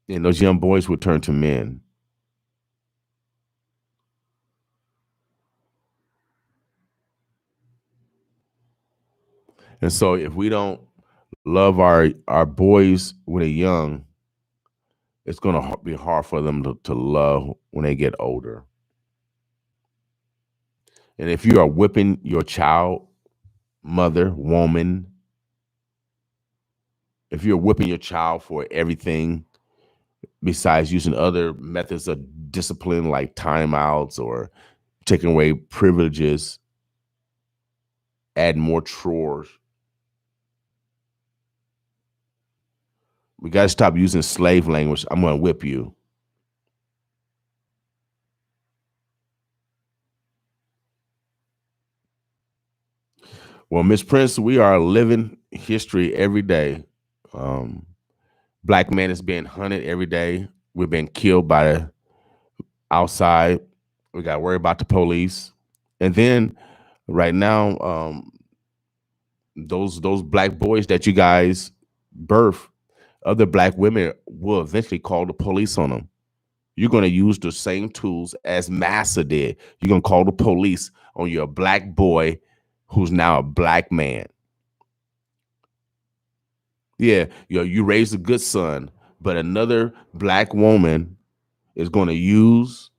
And those young boys will turn to men. And so if we don't love our boys when they're young, it's going to be hard for them to love when they get older. And if you are whipping your child, mother, woman, if you're whipping your child for everything besides using other methods of discipline like timeouts or taking away privileges, add more chores, we got to stop using slave language. I'm going to whip you. Well, Miss Prince, we are living history every day. Um, Black man is being hunted every day. We're being killed by outside. We got to worry about the police. And then right now, those black boys that you guys birth, other black women will eventually call the police on them. You're going to use the same tools as Massa did. You're going to call the police on your black boy who's now a black man. Yeah, you raised a good son, but another black woman is going to use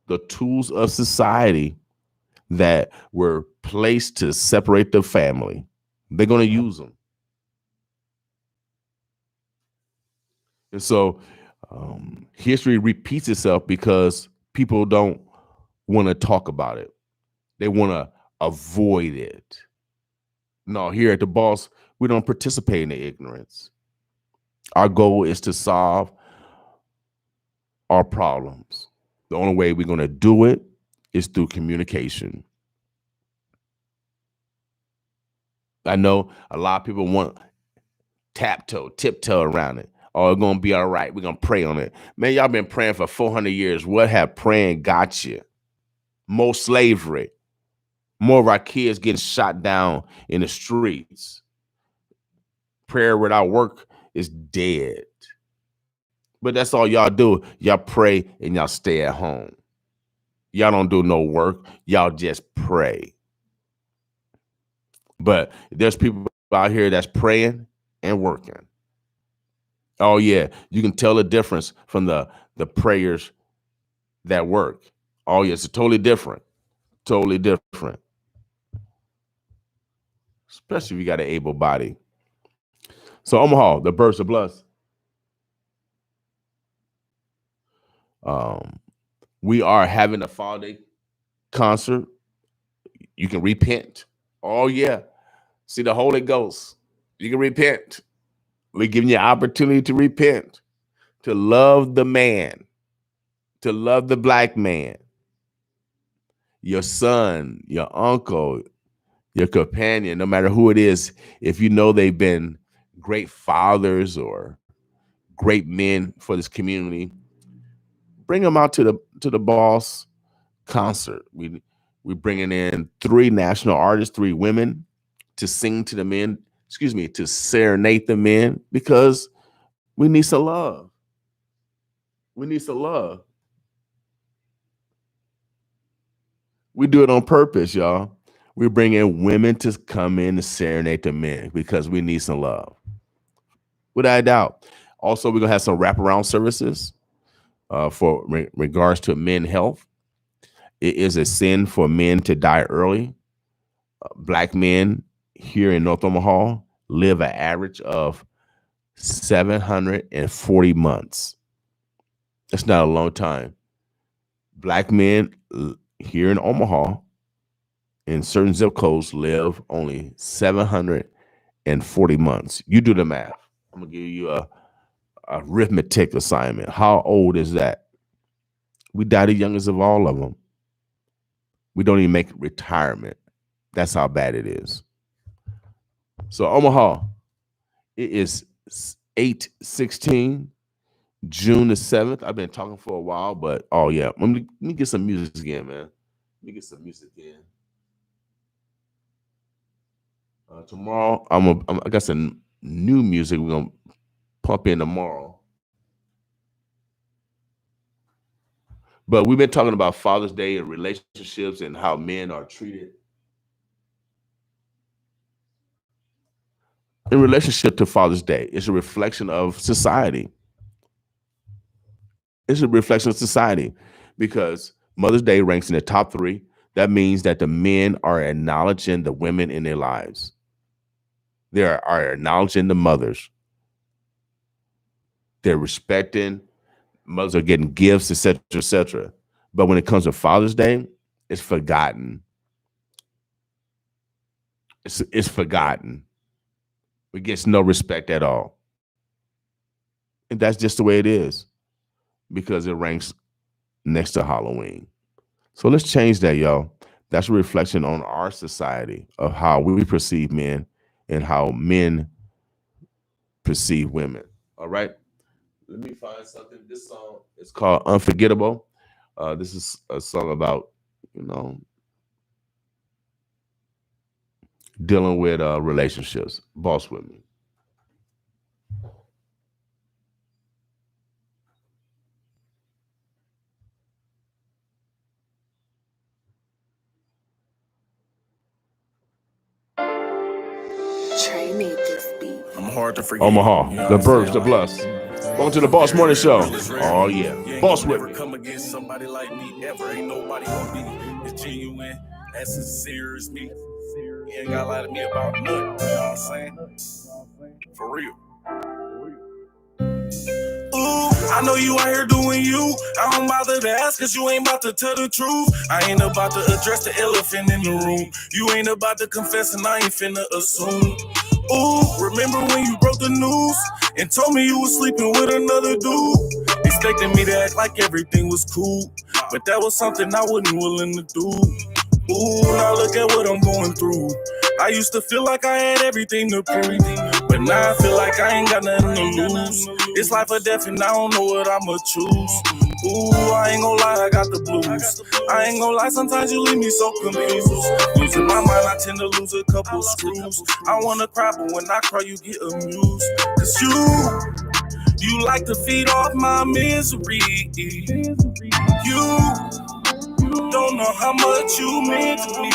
the tools of society that were placed to separate the family. They're going to use them. And so history repeats itself because people don't want to talk about it. They want to avoid it. No, here at the Boss, we don't participate in the ignorance. Our goal is to solve our problems. The only way we're going to do it is through communication. I know a lot of people want tiptoe around it. Oh, it's going to be all right. We're going to pray on it. Man, y'all been praying for 400 years. What have praying got you? More slavery. More of our kids getting shot down in the streets. Prayer without work is dead. But that's all y'all do. Y'all pray and y'all stay at home. Y'all don't do no work. Y'all just pray. But there's people out here that's praying and working. Oh yeah, you can tell the difference from the prayers that work. Oh yeah, it's totally different. Totally different. Especially if you got an able body. So Omaha, the Birds of Bloods. We are having a Fall Day concert. You can repent. Oh yeah. See the Holy Ghost. You can repent. We're giving you opportunity to repent, to love the man, to love the black man, your son, your uncle, your companion, no matter who it is. If you know they've been great fathers or great men for this community, bring them out to the Boss concert. We're bringing in 3 national artists, 3 women to sing to the men, to serenade the men because we need some love. We need some love. We do it on purpose, y'all. We bring in women to come in and serenade the men because we need some love. Without a doubt. Also, we're going to have some wraparound services for regards to men health. It is a sin for men to die early. Black men here in North Omaha live an average of 740 months. That's not a long time. Black men here in Omaha, in certain zip codes, live only 740 months. You do the math. I'm gonna give you a arithmetic assignment. How old is that? We die the youngest of all of them. We don't even make retirement. That's how bad it is. So Omaha, it is 8/16, June the 7th. I've been talking for a while, but oh yeah, let me get some music again, man. Let me get some music again. Tomorrow, I got some new music we're gonna pump in tomorrow. But we've been talking about Father's Day and relationships and how men are treated in relationship to Father's Day. It's a reflection of society. It's a reflection of society because Mother's Day ranks in the top 3. That means that the men are acknowledging the women in their lives. They are acknowledging the mothers. They're respecting. Mothers are getting gifts, etc., etc. But when it comes to Father's Day, it's forgotten. It's forgotten. It gets no respect at all. And that's just the way it is because it ranks next to Halloween. So let's change that, y'all. That's a reflection on our society of how we perceive men and how men perceive women. All right. Let me find something. This song is called Unforgettable. This is a song about, dealing with relationships. Boss with me. Trey made this beat. I'm hard to forget. Omaha, You know the what I'm birds, the saying? bless. Welcome to the Boss Morning Show. Oh yeah, You ain't Boss gonna with never me. come against somebody like me ever. Ain't nobody gonna be as genuine, as sincere as me. You ain't gotta lie to me about nothing. You know what I'm saying? For real. Ooh, I know you out here doing you. I don't bother to ask cause you ain't about to tell the truth. I ain't about to address the elephant in the room. You ain't about to confess and I ain't finna assume. Ooh, remember when you broke the news and told me you was sleeping with another dude? Expecting me to act like everything was cool, but that was something I wasn't willing to do. Ooh, now look at what I'm going through. I used to feel like I had everything to prove, but now I feel like I ain't got nothing to lose. It's life or death and I don't know what I'ma choose. Ooh, I ain't gon' lie, I got the blues. I ain't gon' lie, sometimes you leave me so confused. Losing my mind, I tend to lose a couple screws. I wanna cry, but when I cry, you get amused. Cause you like to feed off my misery. You don't know how much you mean to me.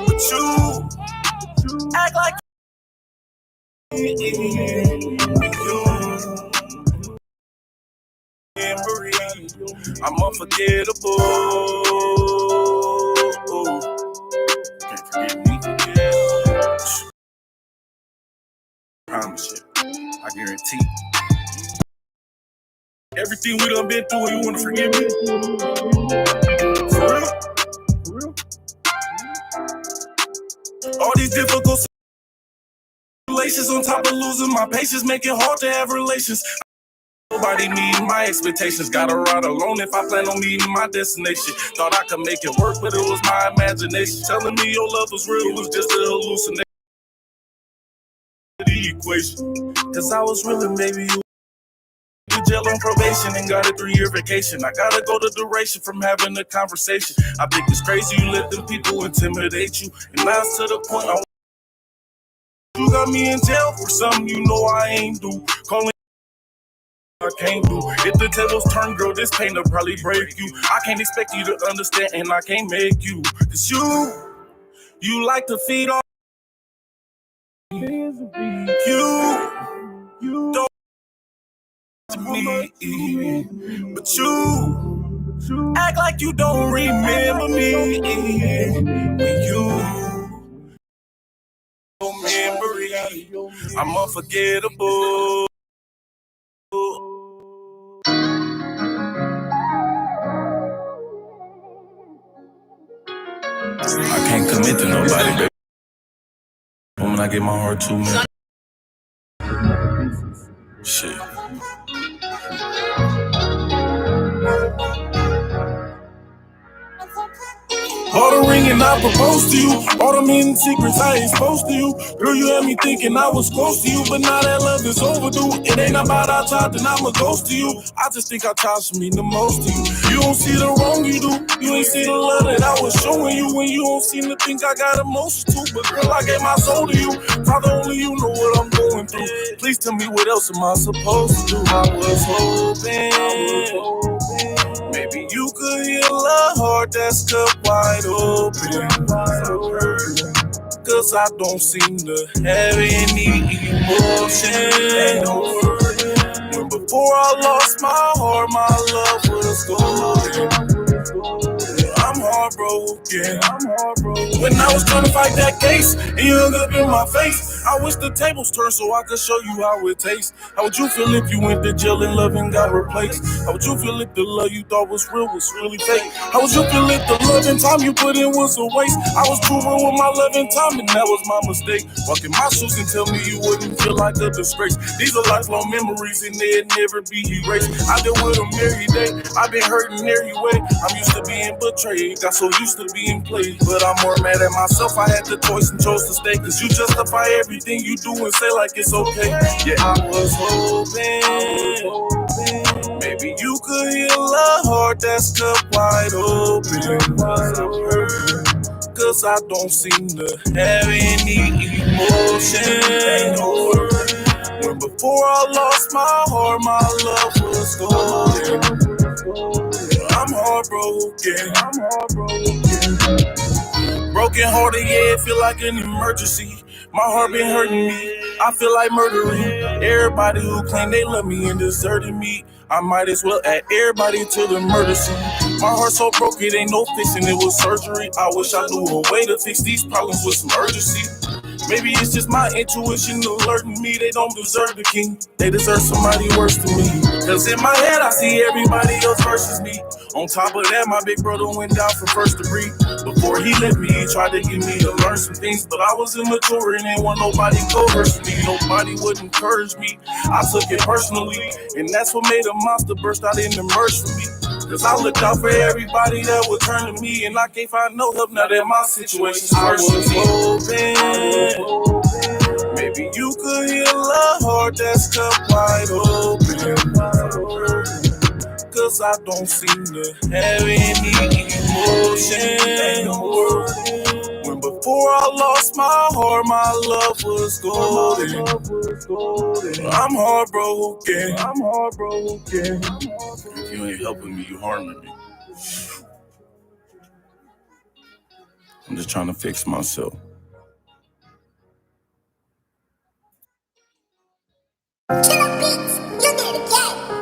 But you act like you memory. I'm unforgettable. Can't forget me. Promise you. I guarantee. Everything we done been through, you wanna forgive me? For real? All these difficult situations on top of losing my patience, make it hard to have relations. Nobody meeting my expectations. Gotta ride alone if I plan on meeting my destination. Thought I could make it work, but it was my imagination. Telling me your love was real, it was just a hallucination. The equation. Cause I was really maybe you jail on probation and got a 3-year vacation. I gotta go the duration from having a conversation. I think it's crazy you let them people intimidate you. And now it's to the point you got me in jail for something you know I ain't do. Calling I can't do. If the tables turn, girl, this pain will probably break you. I can't expect you to understand and I can't make you. Cause you like to feed off. You don't to me. But you act like you don't remember me. When you memory. I'm unforgettable. I can't commit to nobody, baby. When I get my heart too, man. Shit. All the ring and I proposed to you. All the hidden secrets I ain't supposed to you. Girl, you had me thinking I was close to you, but now that love is overdue. It ain't about our time, then I'm a ghost to you. I just think our time should mean the most to you. You don't see the wrong you do. You ain't see the love that I was showing you. When you don't seem to think I got emotions too. But girl, I gave my soul to you. Father, only you know what I'm going through. Please tell me what else am I supposed to do. I was hoping maybe you could heal a heart that's cut wide open. Cause I don't seem to have any emotion. When before I lost my heart, my love was golden. I'm heartbroken. When I was trying to fight that case, and you hung up in my face, I wish the tables turned so I could show you how it tastes. How would you feel if you went to jail and love and got replaced? How would you feel if the love you thought was real was really fake? How would you feel if the love and time you put in was a waste? I was too real with my love and time, and that was my mistake. Walk in my shoes and tell me you wouldn't feel like a disgrace. These are lifelong memories and they'd never be erased. I deal with them every day. I've been hurting every way. I'm used to being betrayed. Got so used to being played. But I'm more mad at myself. I had the choice and chose to stay. Cause you justify everything you do and say like it's okay. Yeah, I was hoping maybe you could heal a heart that's cut wide open. Cause I don't seem to have any emotion. When before I lost my heart, my love was golden. I'm heartbroken. Broken hearted, yeah, it feel like an emergency. My heart been hurting me. I feel like murdering everybody who claim they love me and deserted me. I might as well add everybody to the murder scene. My heart so broke, it ain't no fixing, it was surgery. I wish I knew a way to fix these problems with some urgency. Maybe it's just my intuition alerting me they don't deserve the king. They deserve somebody worse than me. Cause in my head I see everybody else versus me. On top of that, my big brother went down from first degree. Before he left me, he tried to get me to learn some things, but I was immature and didn't want nobody coerce me. Nobody would encourage me. I took it personally, and that's what made a monster burst out and emerge for me. Cause I looked out for everybody that would turn to me, and I can't find no help now that my situation's worse. I was hoping maybe you could heal a heart that's cut wide open. Cause I don't seem to have any emotion. When before I lost my heart, my love was golden. I'm heartbroken. If you ain't helping me, you harming me. I'm just trying to fix myself. Killer beats, you did it again.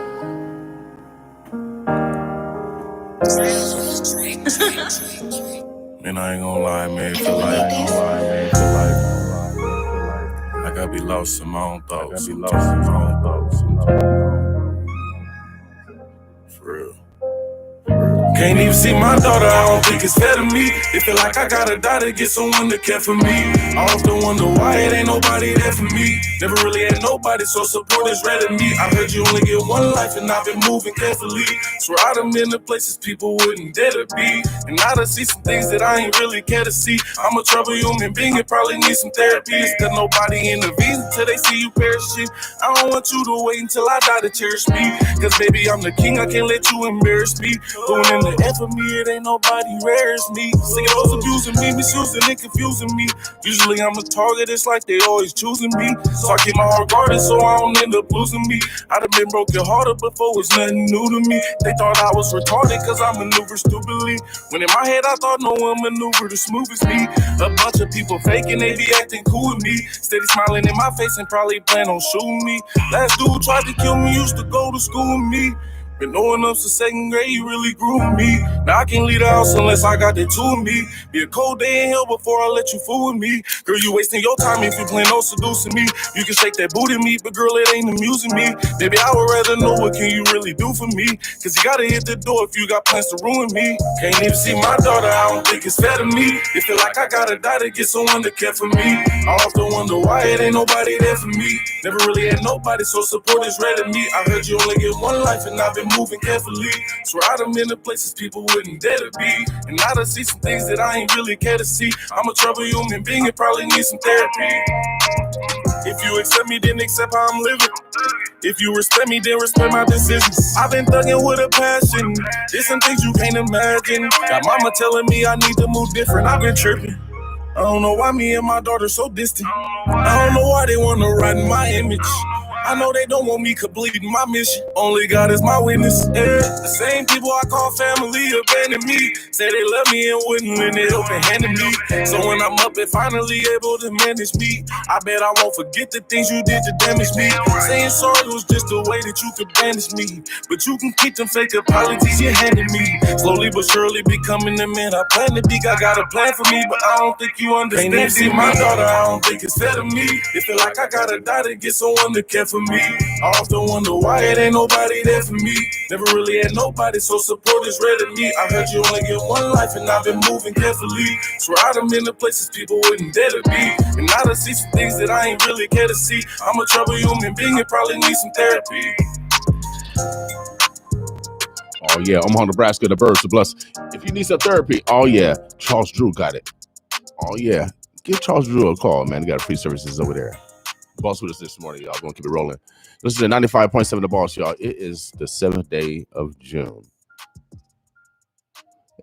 Man, I ain't gonna lie, man. Feel like I be lost in my own thoughts. For real. Can't even see my daughter, I don't think it's fair to me. It feel like I gotta die to get someone to care for me. I often wonder why it ain't nobody there for me. Never really had nobody, so support is rare to me. I heard you only get one life and I've been moving carefully. Swear I done been to places people wouldn't dare to be. And I done see some things that I ain't really care to see. I'm a troubled human being and probably need some therapy. Cause nobody intervenes until they see you perishing. I don't want you to wait until I die to cherish me. Cause baby, I'm the king, I can't let you embarrass me. Going in the end for me, it ain't nobody rare as me. Singing those abusing me, misusing and confusing me. Usually I'm a target, it's like they always choosing me. So I keep my heart guarded so I don't end up losing me. I done been broken hearted before, it's nothing new to me. They thought I was retarded cause I maneuver stupidly. When in my head I thought no one maneuvered as smooth as me. A bunch of people faking, they be acting cool with me. Steady smiling in my face and probably plan on shooting me. Last dude tried to kill me, used to go to school with me. Been knowing up since second grade, you really grew me. Now I can't leave the house unless I got the two of me. Be a cold day in hell before I let you fool with me. Girl, you wasting your time if you plan on seducing me. You can shake that booty me, but girl, it ain't amusing me. Baby, I would rather know what can you really do for me. Cause you gotta hit the door if you got plans to ruin me. Can't even see my daughter, I don't think it's fair to me. It feel like I gotta die to get someone to care for me. I often wonder why it ain't nobody there for me. Never really had nobody, so support is rare to me. I heard you only get one life and I've been moving carefully. Swear I done been to places people wouldn't dare to be. And now I see some things that I ain't really care to see. I'm a troubled human being and probably need some therapy. If you accept me, then accept how I'm living. If you respect me, then respect my decisions. I've been thugging with a passion. There's some things you can't imagine. Got mama telling me I need to move different. I've been tripping. I don't know why me and my daughter so distant. I don't know why they wanna ride in my image. I know they don't want me completing my mission. Only God is my witness. Yeah. The same people I call family abandoned me. Say they love me and wouldn't lend it open handed me. So when I'm up and finally able to manage me, I bet I won't forget the things you did to damage me. Saying sorry was just a way that you could banish me. But you can keep them fake apologies you handed me. Slowly but surely becoming the man I plan to be. I got a plan for me, but I don't think you understand. Can't even see my daughter, I don't think it's fair to me. It feel like I gotta die to get someone to care for me. I often wonder why it ain't nobody there for me. Never really had nobody, so support is rare to me. I heard you only get one life and I've been moving carefully. Swear I done been to places people wouldn't dare to be. And now I see some things that I ain't really care to see. I'm a troubled human being and probably need some therapy. Oh yeah, Omaha, Nebraska, the birds, the bless. If you need some therapy, oh yeah, Charles Drew got it. Oh yeah, give Charles Drew a call, man. He got free services over there. Boss with us this morning, y'all. We're gonna keep it rolling. Listen to 95.7 The Boss, y'all. It is the 7th day of June.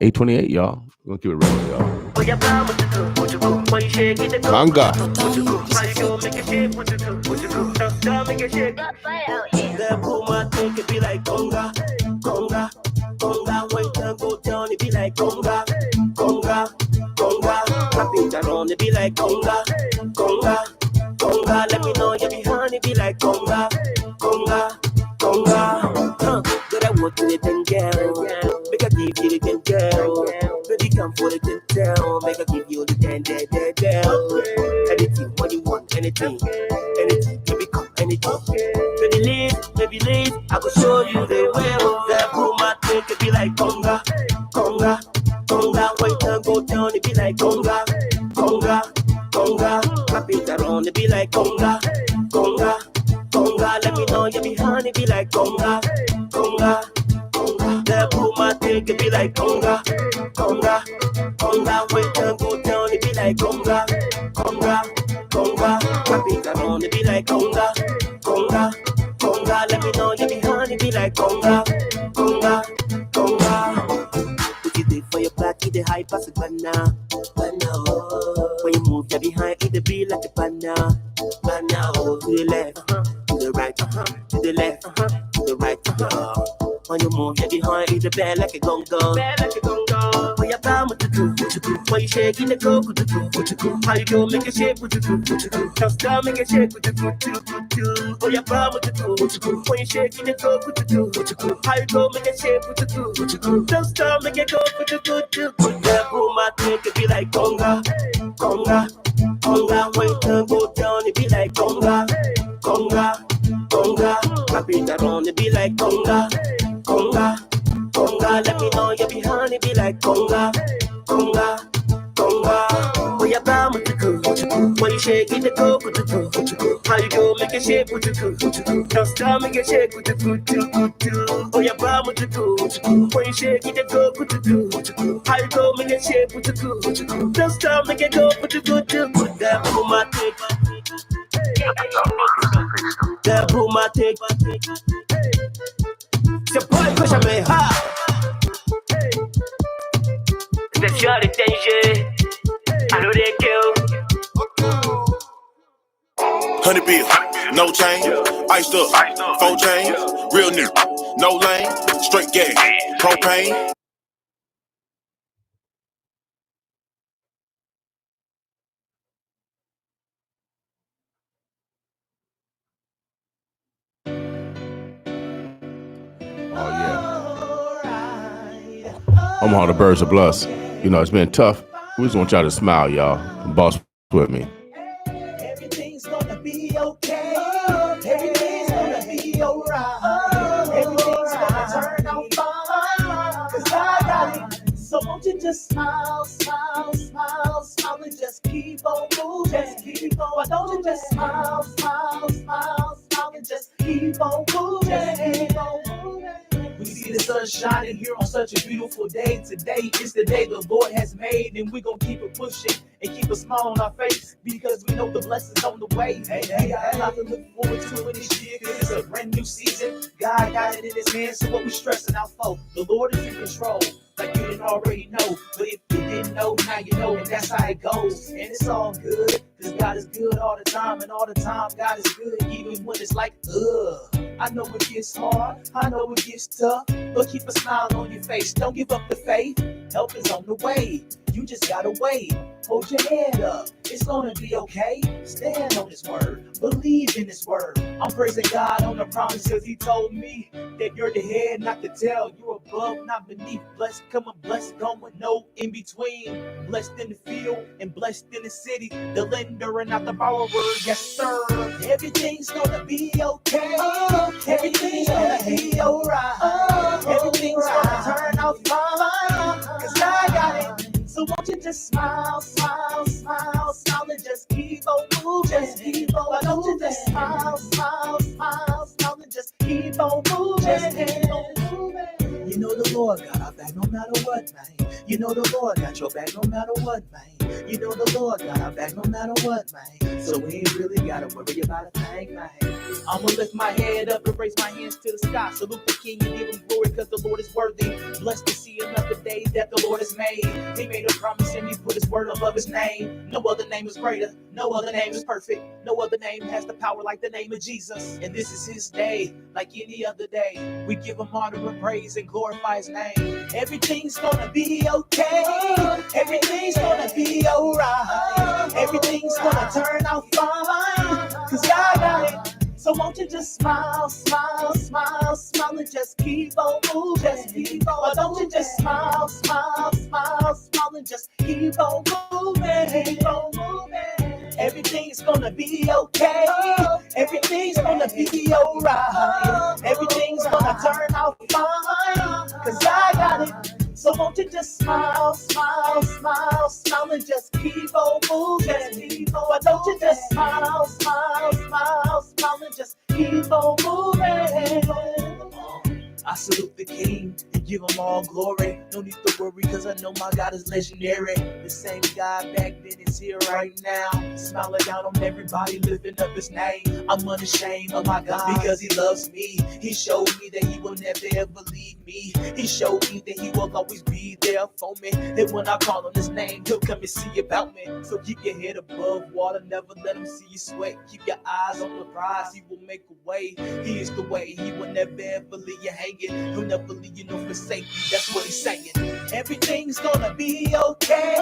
8:28, y'all. We're gonna keep it rolling, y'all. Manga. That woman think it be like conga, conga, conga. When time go down, it be like conga, conga, conga. Clapping around, it be like conga, conga, conga. Let me know you behind, it be like conga, conga, conga. But I want to let them go. Make I give you the 10 girl. Baby, come for the 10 tell. Make I give you the 10 anything, what you want, anything, anything. Baby, come, anything. Baby, leave, I will show you the way. That woman think it be like conga, conga, conga. When time go down, it be like conga, conga, conga. Clap it around, it be like conga, conga, conga. Let me know you behind, it be like conga, conga, conga. That woman think it be like conga, conga, conga. When time go down, it be like conga, conga, conga. Clap it around, it be like conga, conga, conga. Let me know you behind, it be like conga, conga, conga. Put it there for your back, it the high pass it banana, banana. When you move your behind, it be like a banana, banana. To the left, to the right, to the left, to the right. When you move your behind, it bad like a gongo, bad like a gongo. When you come with the do, when you shake in the go, what you do? How you go make a shake with the do, what you do? Just start make a shake with the do. When you come with the do, what you do? When you shake in the go, what you do? What you do? How you go make a shake with the do, what you do? Just start make it go with the do. That woman think it be like conga, conga, conga. When you go down, it be like conga, conga, conga. Clap it around, it be like conga, conga, conga. Let me know you behind, it be like conga, conga, conga. When you bam with the cool, when you shake it, the go with the cool. How you go make a shake with the cool? Just start make a shake with the cool. When you bam with the cool, when you shake it, the go with the cool. How you go make a shake with the cool? Just start make it go with the cool. That woman take, that woman take. C'est pas une coche à mes ha. C'est sur les danger. I know they kill. 100 bill, no chain, iced up, 4 chains, real nigga, no lane, straight gas, propane. Oh yeah. Omaha, the birds of blessed. You know, it's been tough. We just want y'all to smile, y'all. Boss with me. Everything's gonna be okay. Everything's gonna be alright. Everything's gonna turn out fine. Cause I got it. So won't you just smile, smile, smile, smile, and just keep on moving. Just keep on. Why don't you just smile, smile, smile, smile, and just keep on moving. Just keep on moving. We see the sun shining here on such a beautiful day. Today is the day the Lord has made, and we're gonna keep it pushing and keep a smile on our face because we know the blessings on the way. Hey, we got a lot to look forward to in this year because it's a brand new season. God got it in his hands, so what we stressing out for? The Lord is in control, like you didn't already know. But if you didn't know, now you know, and that's how it goes. And it's all good, because God is good all the time, and all the time God is good, even when it's like, ugh. I know it gets hard, I know it gets tough, but keep a smile on your face. Don't give up the faith. Help is on the way. You just gotta wait. Hold your head up. It's gonna be okay. Stand on his word. Believe in his word. I'm praising God on the promise because he told me that you're the head, not the tail. You're above, not beneath. Blessed coming, blessed going, no in between. Blessed in the field and blessed in the city. The lender and not the borrower. Yes, sir. Everything's gonna be okay. Everything's gonna be alright. Everything's gonna turn out fine. Cause I got it. So won't you just smile, smile, smile, smile, and just keep on moving. Just keep on. Why don't you just smile, smile, smile, smile, and just keep on moving. Just keep on moving. You know the Lord got our back no matter what, man. You know the Lord got your back no matter what, man. You know the Lord got our back no matter what, man. So we ain't really gotta worry about a thing, man. I'ma lift my head up and raise my hands to the sky. Salute the King and give him glory because the Lord is worthy. Blessed to see another day that the Lord has made. He made a promise and he put his word above his name. No other name is greater. No other name is perfect. No other name has the power like the name of Jesus. And this is his day, like any other day. We give him honor and praise and glorify his name. Everything's gonna be okay. Everything's gonna be alright. Everything's gonna turn out fine. Cause God got it. So won't you just smile, smile, smile, smile, and just keep on moving. Just keep on. Why don't you just smile, smile, smile, smile, and just keep on moving. Keep on moving. Everything's gonna be okay. Everything's gonna be alright. Everything's gonna turn out fine. Cause I got it. So won't you just smile, smile, smile, smile, and just keep on moving. Just keep on. Why don't you just smile, smile, smile, smile, and just keep on moving. I salute the King and give him all glory. No need to worry because I know my God is legendary. The same God back then is here right now. Smiling down on everybody, lifting up his name. I'm unashamed of my God because he loves me. He showed me that he will never ever leave me. He showed me that he will always be there for me. And when I call on his name, he'll come and see about me. So keep your head above water, never let him see you sweat. Keep your eyes on the prize, he will make a way. He is the way, he will never ever leave you hanging. He'll never leave you nor forsake you, that's what he's saying. Everything's gonna be okay.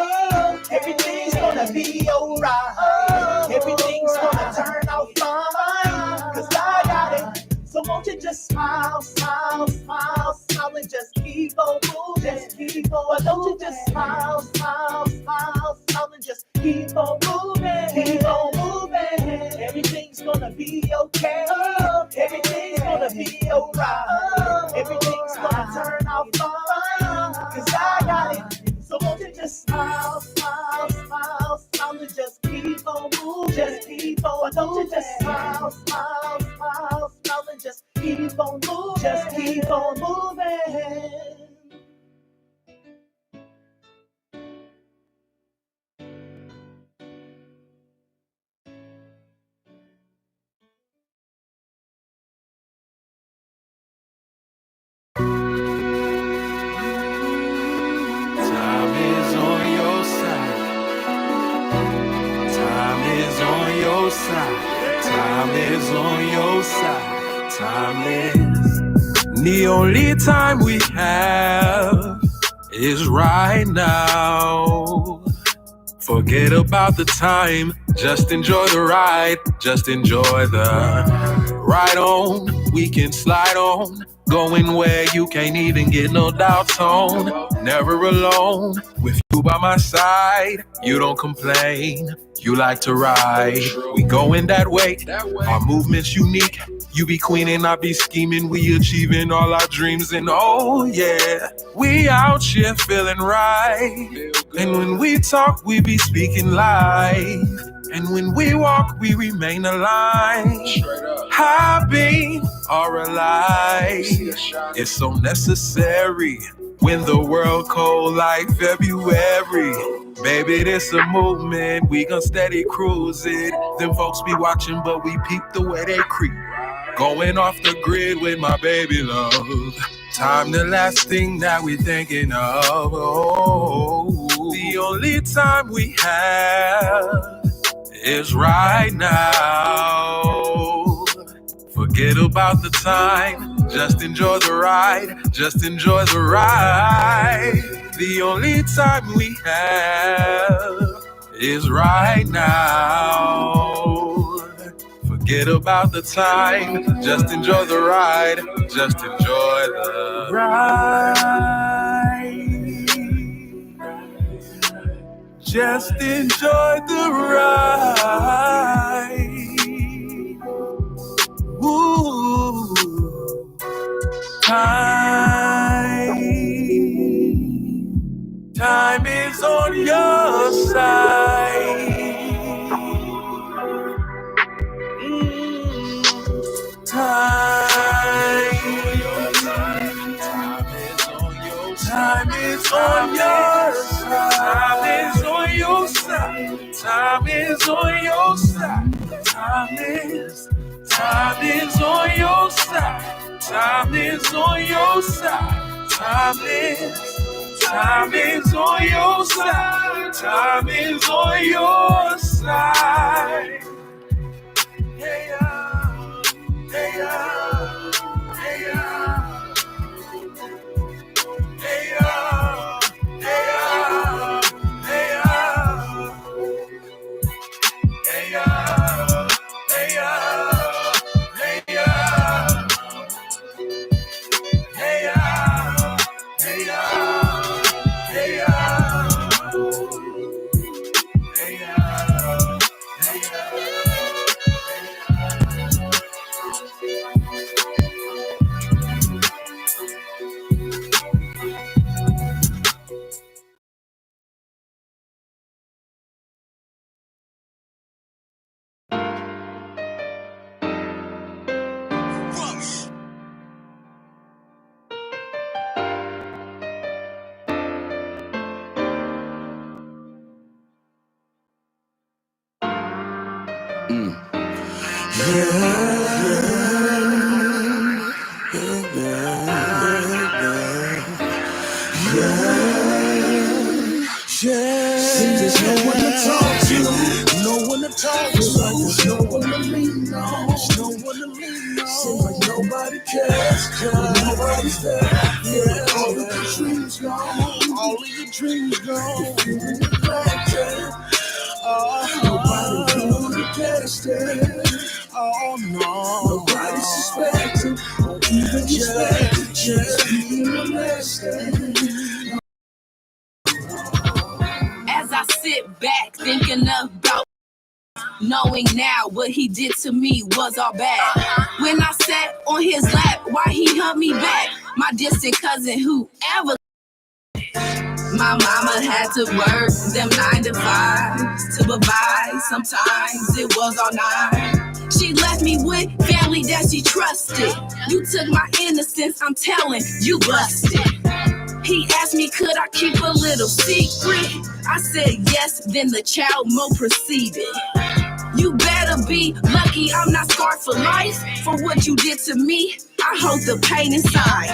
Everything's gonna be alright. Everything's gonna turn out fine. Cause I got it. So won't you just smile, smile, smile, smile, and just keep on moving. Just keep on. Why don't you just smile, smile, smile, smile, and just keep on moving. Keep on moving. Everything's gonna be okay. Everything's gonna be alright. Everything's gonna turn out fine. Cause I got it. So won't you just smile, smile, smile, smile, and just keep on moving. Just keep on. Why don't you just smile, smile, smile, smile, and just keep on moving. Just keep on moving. Time is on your side. Time is on your side. Time is on your side. Time is. The only time we have is right now. Forget about the time. Just enjoy the ride. Just enjoy the ride on. We can slide on. Going where you can't even get no doubts on. Never alone. With you by my side, you don't complain. You like to ride. We going that way. Our movement's unique. You be queening, I be scheming. We achieving all our dreams, and oh yeah, we out here feeling right. And when we talk, we be speaking life. And when we walk, we remain aligned. Happy or alive. It's so necessary when the world cold like February. Baby, this a movement, we gon' steady cruise it. Them folks be watching, but we peep the way they creep. Going off the grid with my baby love. Time the last thing that we thinking of. Oh, the only time we have is right now. Forget about the time, just enjoy the ride, just enjoy the ride. The only time we have is right now. Forget about the time, just enjoy the ride, just enjoy the ride. Just enjoy the ride. Ooh, time is on your side. Time is on your side. Time is on your side. Time is on your side. Time is on your side. Time is on your side. Time is on your side. Time is on your side. Hey, hey, hey, hey, There's no one to talk to, no one to talk to. There's no one to lean on, there's no one to lean on. Seems like nobody cares, nobody's there. Yeah, all of your dreams gone, all of your dreams gone. You're feeling neglected, nobody wanna guess it. Oh no, nobody suspected, or even expected. Just being molested. As I sit back thinking about knowing now what he did to me was all bad. When I sat on his lap, why he held me back? My distant cousin, whoever. My mama had to work them 9 to 5s to provide. Sometimes it was all night. She left me with family that she trusted. You took my innocence, I'm telling you busted. He asked me, could I keep a little secret? I said yes, then the child mo proceeded. You better be lucky I'm not scarred for life. For what you did to me, I hold the pain inside.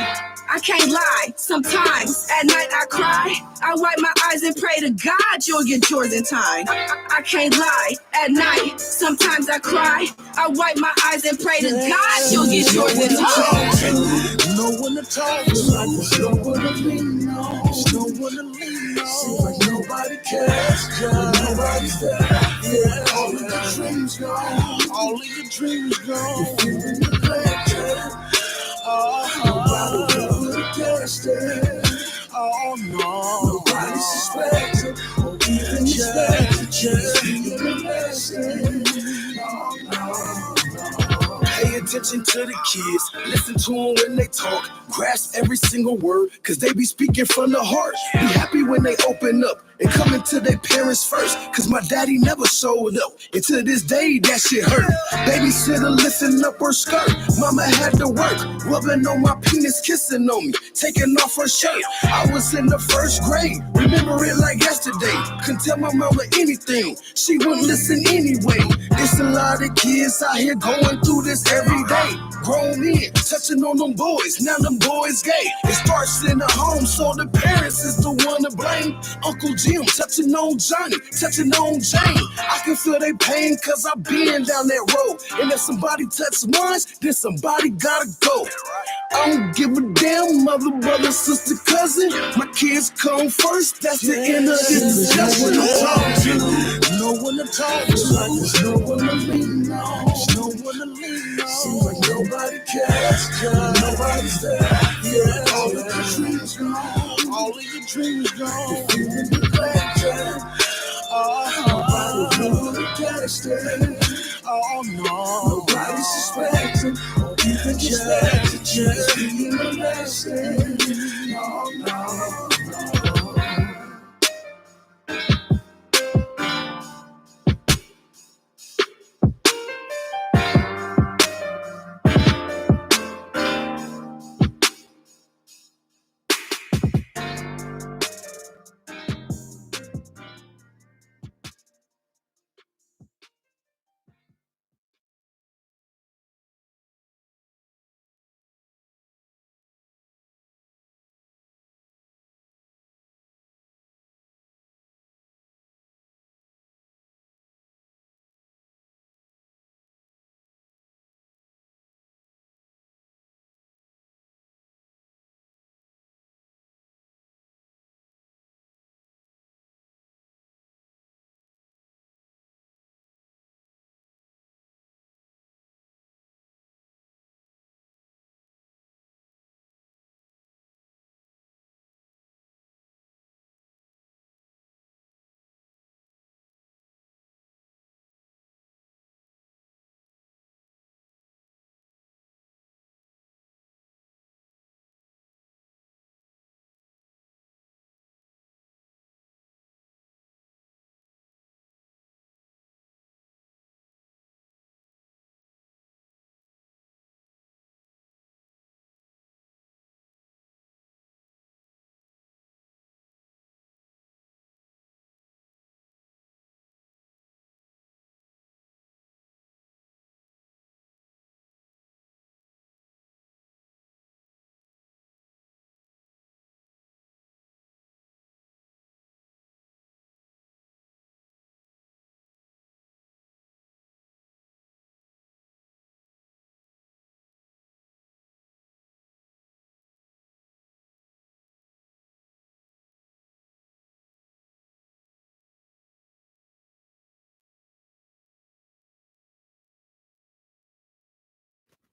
I can't lie, sometimes at night I cry. I wipe my eyes and pray to God you'll get yours in time. I can't lie, at night, sometimes I cry. I wipe my eyes and pray to God you'll get yours in time. No one to talk to, there's no one to lean on, there's no one to lean on. Seems like nobody cares, nobody's there. Yeah, all of your dreams gone, all of your dreams gone. You're feeling neglected, Oh no, nobody suspected or even expected. Pay attention to the kids, listen to them when they talk, grasp every single word, cause they be speaking from the heart. Be happy when they open up and come into their parents first, cause my daddy never showed up, and to this day that shit hurt. Babysitter lifting up her skirt, mama had to work, rubbing on my penis, kissing on me, taking off her shirt. I was in the first grade, remember it like yesterday, couldn't tell my mama anything, she wouldn't listen anyway. It's a lot of kids out here going through this every day. Grown men touching on them boys, now them boys gay. It starts in the home, so the parents is the one to blame. Uncle Jim touching on Johnny, touching on Jane. I can feel they pain cause I've been down that road. And if somebody touch mine, then somebody gotta go. I don't give a damn, mother, brother, sister, cousin. My kids come first, that's the end of this discussion. No one to talk to, there's no one to lean on, there's no one to lean on. Seems like nobody cares, nobody's there. Yeah, all of your dreams gone, all of your dreams gone. You're feeling neglected, nobody really cares. Oh no, nobody suspecting or even expecting. Just being molested. Oh no.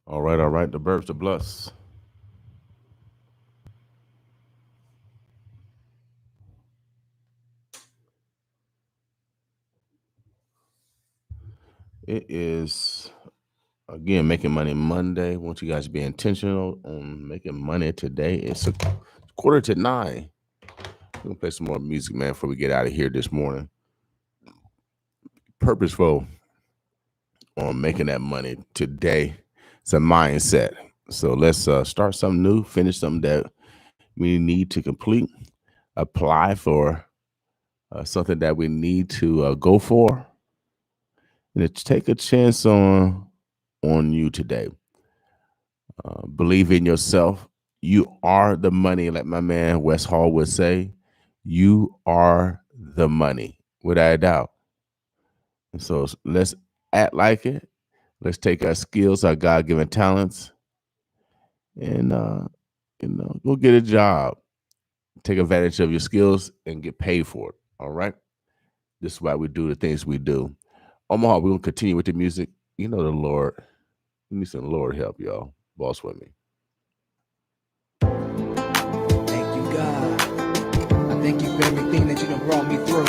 All right. The Burbs, the Bloods. It is again making money Monday. I want you guys to be intentional on making money today. It's a quarter to 9. We're gonna play some more music, man, before we get out of here this morning. Purposeful on making that money today. It's a mindset. So let's start something new, finish something that we need to complete, apply for something that we need to go for, and take a chance on you today. Believe in yourself. You are the money, like my man Wes Hall would say. You are the money, without a doubt. And so let's act like it. Let's take our skills, our God-given talents, and go get a job. Take advantage of your skills and get paid for it. All right. This is why we do the things we do. Omaha, we're gonna continue with the music. You know the Lord. We need some Lord help, y'all. Boss with me. thank you for everything that you done brought me through,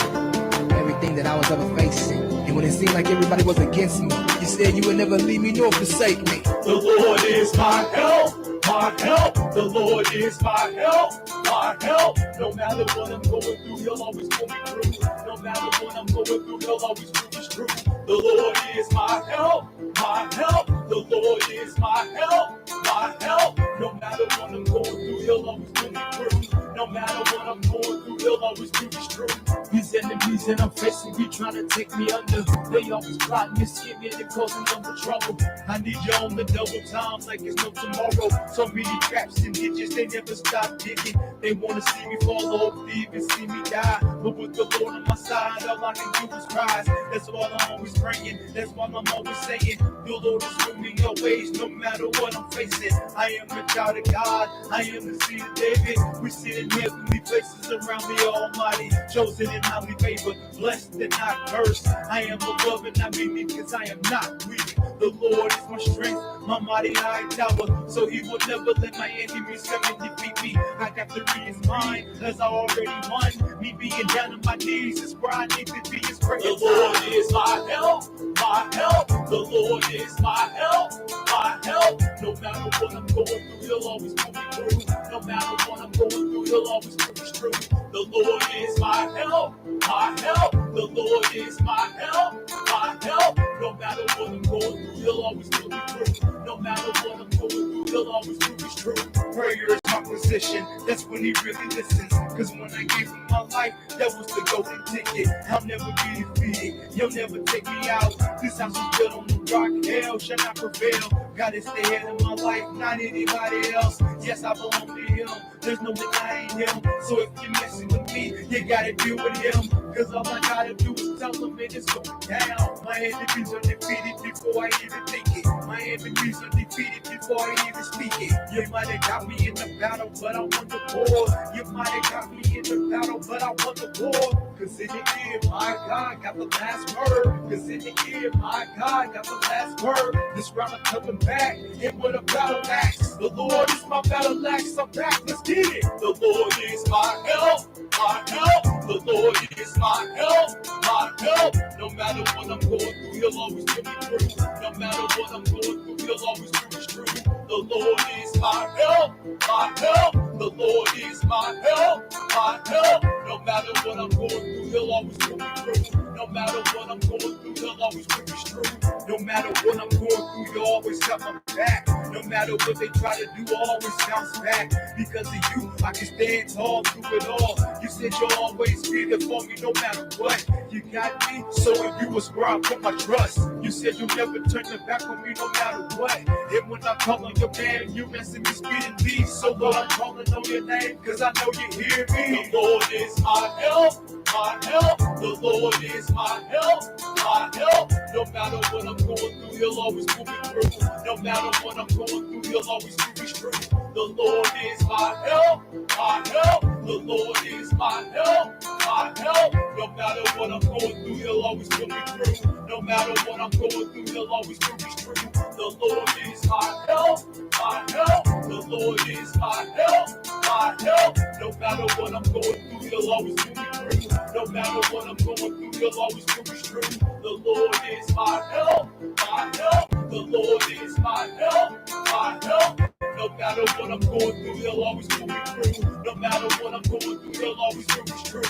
everything that I was ever facing. And when it seemed like everybody was against me, you said you would never leave me nor forsake me. The Lord is my help, my help. The Lord is my help, my help. No matter what I'm going through, He'll always pull me through. No matter what I'm going through, He'll always pull me through. The Lord is my help, my help. The Lord is my help, my help. No matter what I'm going through, He'll always pull me through. No matter what I'm going through, He'll always pull me through. These enemies that I'm facing be trying to take me under. They always plotting and scheming and causing double trouble. I need you on the double time like it's no tomorrow. So many traps and ditches, they never stop digging. They want to see me fall off, they even see me die. But with the Lord on my side, all I can do is rise. That's why I'm always praying, that's why I'm always saying, the Lord is with me always, no matter what I'm facing. I am a child of God, I am the seed of David. We sit in heavenly places around the Almighty, chosen and highly favored, blessed and not cursed. I am beloved and not beneath, because I am not weak. The Lord is my strength, my mighty high tower, so He will never let my enemies come and defeat me. I got the reason mine, as I already won. Me being down on my knees is where I need to be. Is praying. The Lord is my help, my help. The Lord is my help, my help. No matter what I'm going through, He'll always pull me through. No matter what I'm going through, He'll always pull me through. The Lord is my help, my help. The Lord is my help, my help. No matter what I'm going through, He'll always pull me through. No matter what I'm going through, He'll always pull me through. Prayer is my position, that's when He really listens. Cause when I gave Him my life, that was the golden ticket. I'll never be defeated, He'll never take me out. This house is built on the rock, hell shall not prevail. God is the head of my life, not anybody else. Yes, I belong to Him, there's no denying Him. So if you're messing with me, you gotta deal with Him. Cause all I gotta do is tell Him it is going down. My enemies are defeated before I even think it. My enemies are defeated before I even speak it. You might have got me in the battle, but I won the war. You might have got me in the battle, but I won the war. Cause in the end, my God got the last word. Cause in the end, my God got the last word. This round I'm coming back, and with a battle axe. The Lord is my battle axe, I'm back, let's get it. The Lord is my help, my help. The Lord is my help, my help. No matter what I'm going through, He'll always pull me through. No matter what I'm going through, He'll always pull me through. The Lord is my help, my help. The Lord is my help, my help. No matter what I'm going through, He'll always pull me through. No matter what I'm going through, He'll always pull me through. No matter what I'm going through, You always got my back. No matter what they try to do, I always bounce back. Because of You, I can stand tall through it all. You said You'll always be there for me no matter what. You got me, so in You is where I put my trust. You said You'll never turn your back on me no matter what. And when I call on Your name, You answer me speedily. So Lord, I'm calling on Your name, cause I know You hear me. The Lord is my help, my help. The Lord is my help, my help. No matter what I'm going through, He'll always pull me through. No matter what I'm going through, He'll always pull me through. The Lord is my help, my help. The Lord is my help, my help. No matter what I'm going through, He'll always pull me through. No matter what I'm going through, He'll always pull me through. The Lord is my help, my help. The Lord is my help, my help. No matter what I'm going through, He'll always pull me through. No matter what I'm going through, He'll always pull me through. The Lord is my help, my help. The Lord is my help, my help. No matter what I'm going through, He'll always pull me through. No matter what I'm going through, He'll always pull me through.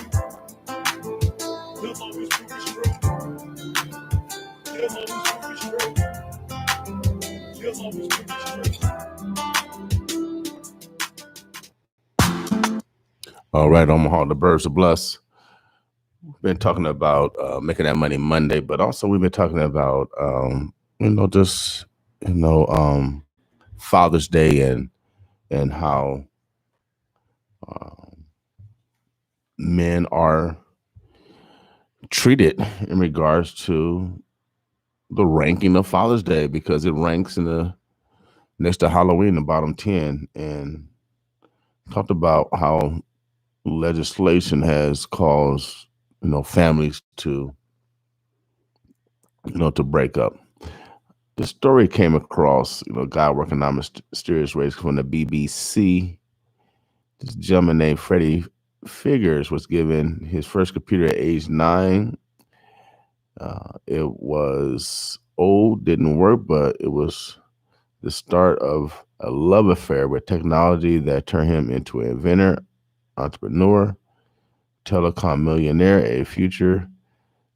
He'll always pull me through. He'll always pull me through. He'll always pull me through. All right, Omaha, the birds of bless. We've been talking about making that money Monday, but also we've been talking about just Father's Day and how men are treated in regards to the ranking of Father's Day, because it ranks in the next to Halloween, the bottom 10, and talked about how legislation has caused families to to break up. The story came across a guy working on mysterious race from the BBC. This gentleman named Freddie Figures was given his first computer at age 9. It was old, didn't work, but it was the start of a love affair with technology that turned him into an inventor, entrepreneur, telecom millionaire, a future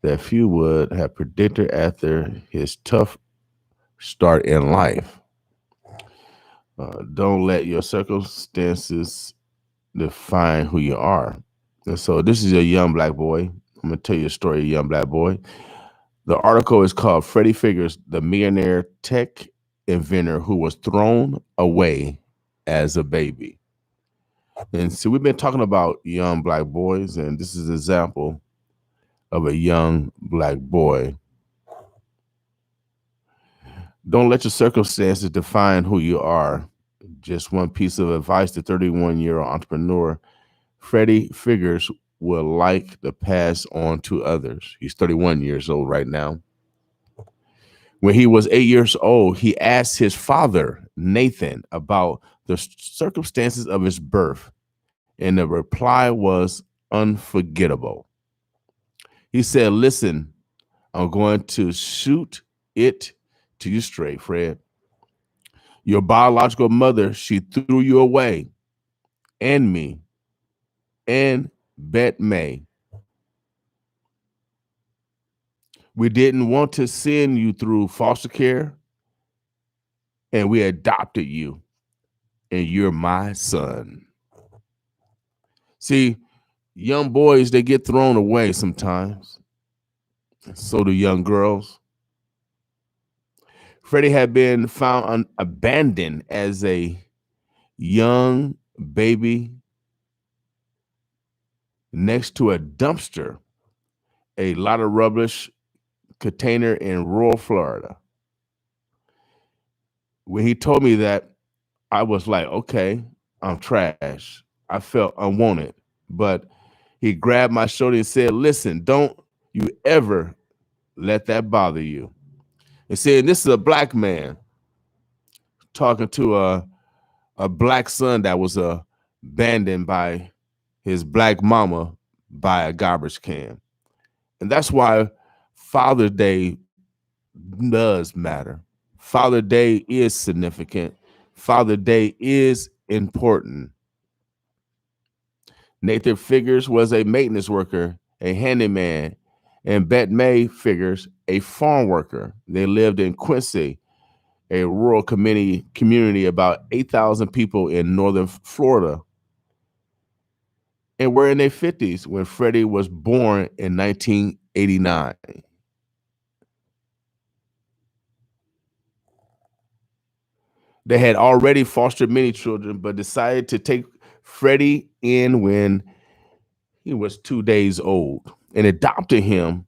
that few would have predicted after his tough start in life. Don't let your circumstances define who you are. And so this is a young black boy. I'm gonna tell you a story of a young black boy. The article is called Freddie Figures, the millionaire tech inventor who was thrown away as a baby. And so we've been talking about young black boys, and this is an example of a young black boy. Don't let your circumstances define who you are. Just one piece of advice to 31-year-old entrepreneur Freddie Figures will like to pass on to others. He's 31 years old right now. When he was 8 years old, he asked his father, Nathan, about the circumstances of his birth, and the reply was unforgettable. He said, "Listen, I'm going to shoot it to you straight, Fred. Your biological mother, she threw you away, and me, and Bet May. We didn't want to send you through foster care, and we adopted you, and you're my son." See, young boys, they get thrown away sometimes. So do young girls. Freddie had been found abandoned as a young baby next to a dumpster, a lot of rubbish container in rural Florida. When he told me that, I was like, okay, I'm trash. I felt unwanted. But he grabbed my shoulder and said, "Listen, don't you ever let that bother you." And said, this is a black man talking to a black son that was abandoned by his black mama by a garbage can. And that's why Father's Day does matter. Father's Day is significant. Father's Day is important. Nathan Figures was a maintenance worker, a handyman, and Bet May Figures, a farm worker. They lived in Quincy, a rural community about 8,000 people in northern Florida, and were in their 50s when Freddie was born in 1989. They had already fostered many children, but decided to take Freddie in when he was 2 days old and adopted him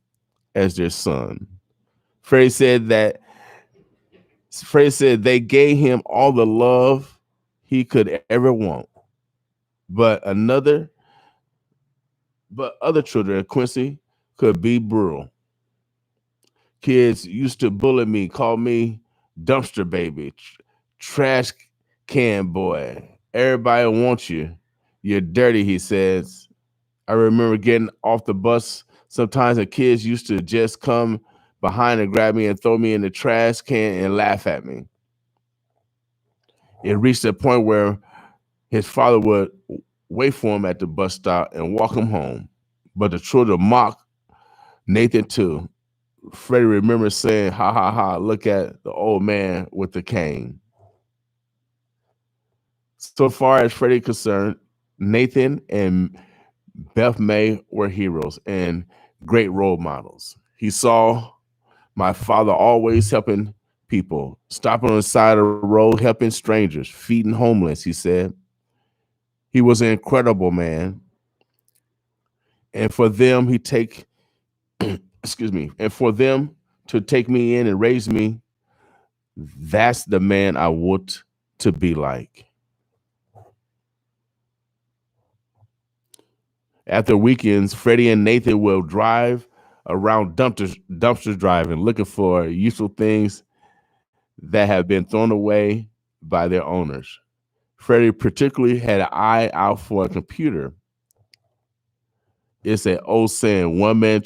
as their son. Freddie said that Freddie said they gave him all the love he could ever want. But other children at Quincy could be brutal. Kids used to bully me, call me dumpster baby, trash can boy. Everybody wants you. You're dirty, he says. I remember getting off the bus. Sometimes the kids used to just come behind and grab me and throw me in the trash can and laugh at me. It reached a point where his father would wait for him at the bus stop and walk him home. But the children mocked Nathan too. Freddie remembers saying, "Ha ha ha, look at the old man with the cane." So far as Freddie concerned, Nathan and Beth May were heroes and great role models. He saw my father always helping people, stopping on the side of the road, helping strangers, feeding homeless, he said. He was an incredible man. And for them, he take, excuse me, and for them to take me in and raise me, that's the man I want to be like. After weekends, Freddie and Nathan will drive around dumpsters driving, looking for useful things that have been thrown away by their owners. Freddie particularly had an eye out for a computer It's an old saying, one man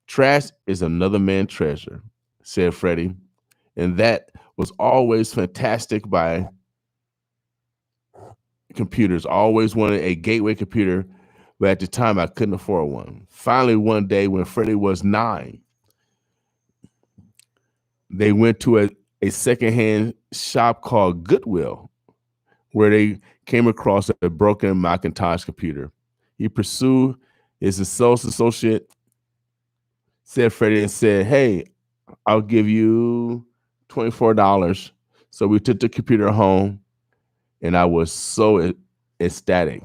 trash is another man treasure, said Freddie. And that was always fantastic by computers. Always wanted a gateway computer, but at the time I couldn't afford one. Finally, one day when Freddie was 9, they went to a secondhand shop called Goodwill, where they came across a broken Macintosh computer. He pursued his sales associate, said Freddie, and said, "Hey, I'll give you $24." So we took the computer home, and I was so ecstatic.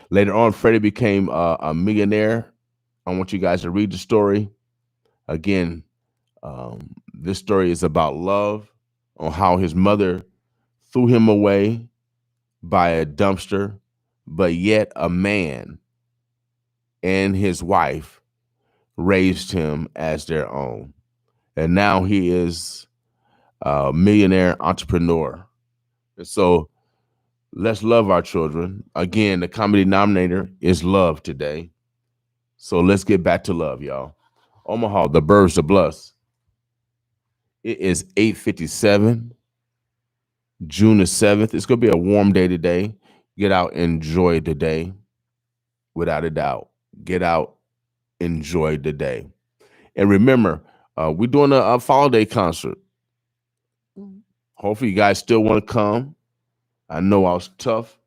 Later on, Freddie became a millionaire. I want you guys to read the story. Again, this story is about love, on how his mother threw him away by a dumpster, but yet a man and his wife raised him as their own. And now he is a millionaire entrepreneur. And so let's love our children. Again, the common denominator is love today. So let's get back to love, y'all. Omaha, the birds, the bless. It is 8:57, June the 7th. It's going to be a warm day today. Get out, enjoy the day. Without a doubt. Get out, enjoy the day. And remember, we're doing a Fall Day concert. Hopefully you guys still want to come. I know I was tough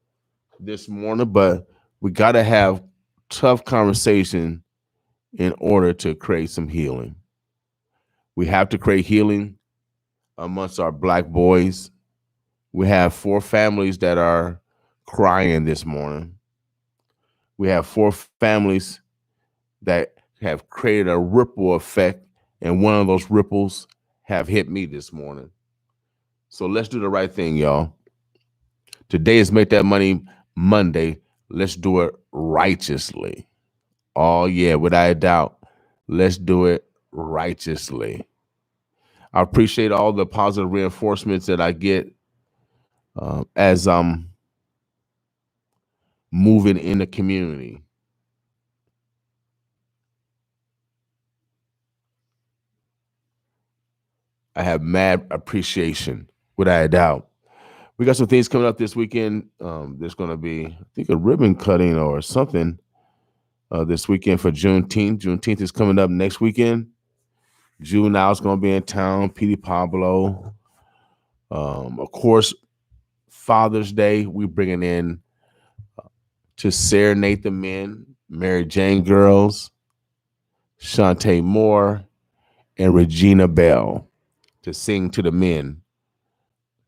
this morning, but we got to have tough conversation in order to create some healing. We have to create healing amongst our Black boys. We have 4 families that are crying this morning. We have 4 families that have created a ripple effect, and one of those ripples have hit me this morning. So let's do the right thing, y'all. Today is Make That Money Monday. Let's do it righteously. Oh, yeah, without a doubt. Let's do it righteously. I appreciate all the positive reinforcements that I get as I'm moving in the community. I have mad appreciation, without a doubt. We got some things coming up this weekend. There's going to be, I think, a ribbon cutting or something this weekend for Juneteenth. Juneteenth is coming up next weekend. Juvenile's going to be in town. Petey Pablo. Of course, Father's Day, we bringing in to serenade the men, Mary Jane Girls, Shantae Moore, and Regina Bell to sing to the men,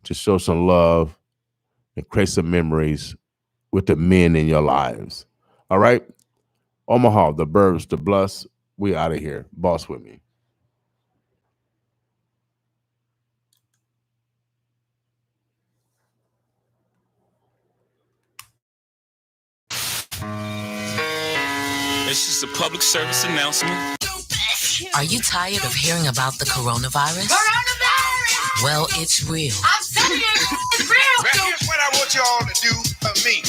to show some love and create some memories with the men in your lives. All right? Omaha, the Burbs, the Bless, we out of here. Boss with me. It's just a public service announcement. Are you tired of hearing about the coronavirus? Coronavirus! Well, it's real. I'm telling you, it's real. Here's what I want y'all to do for me.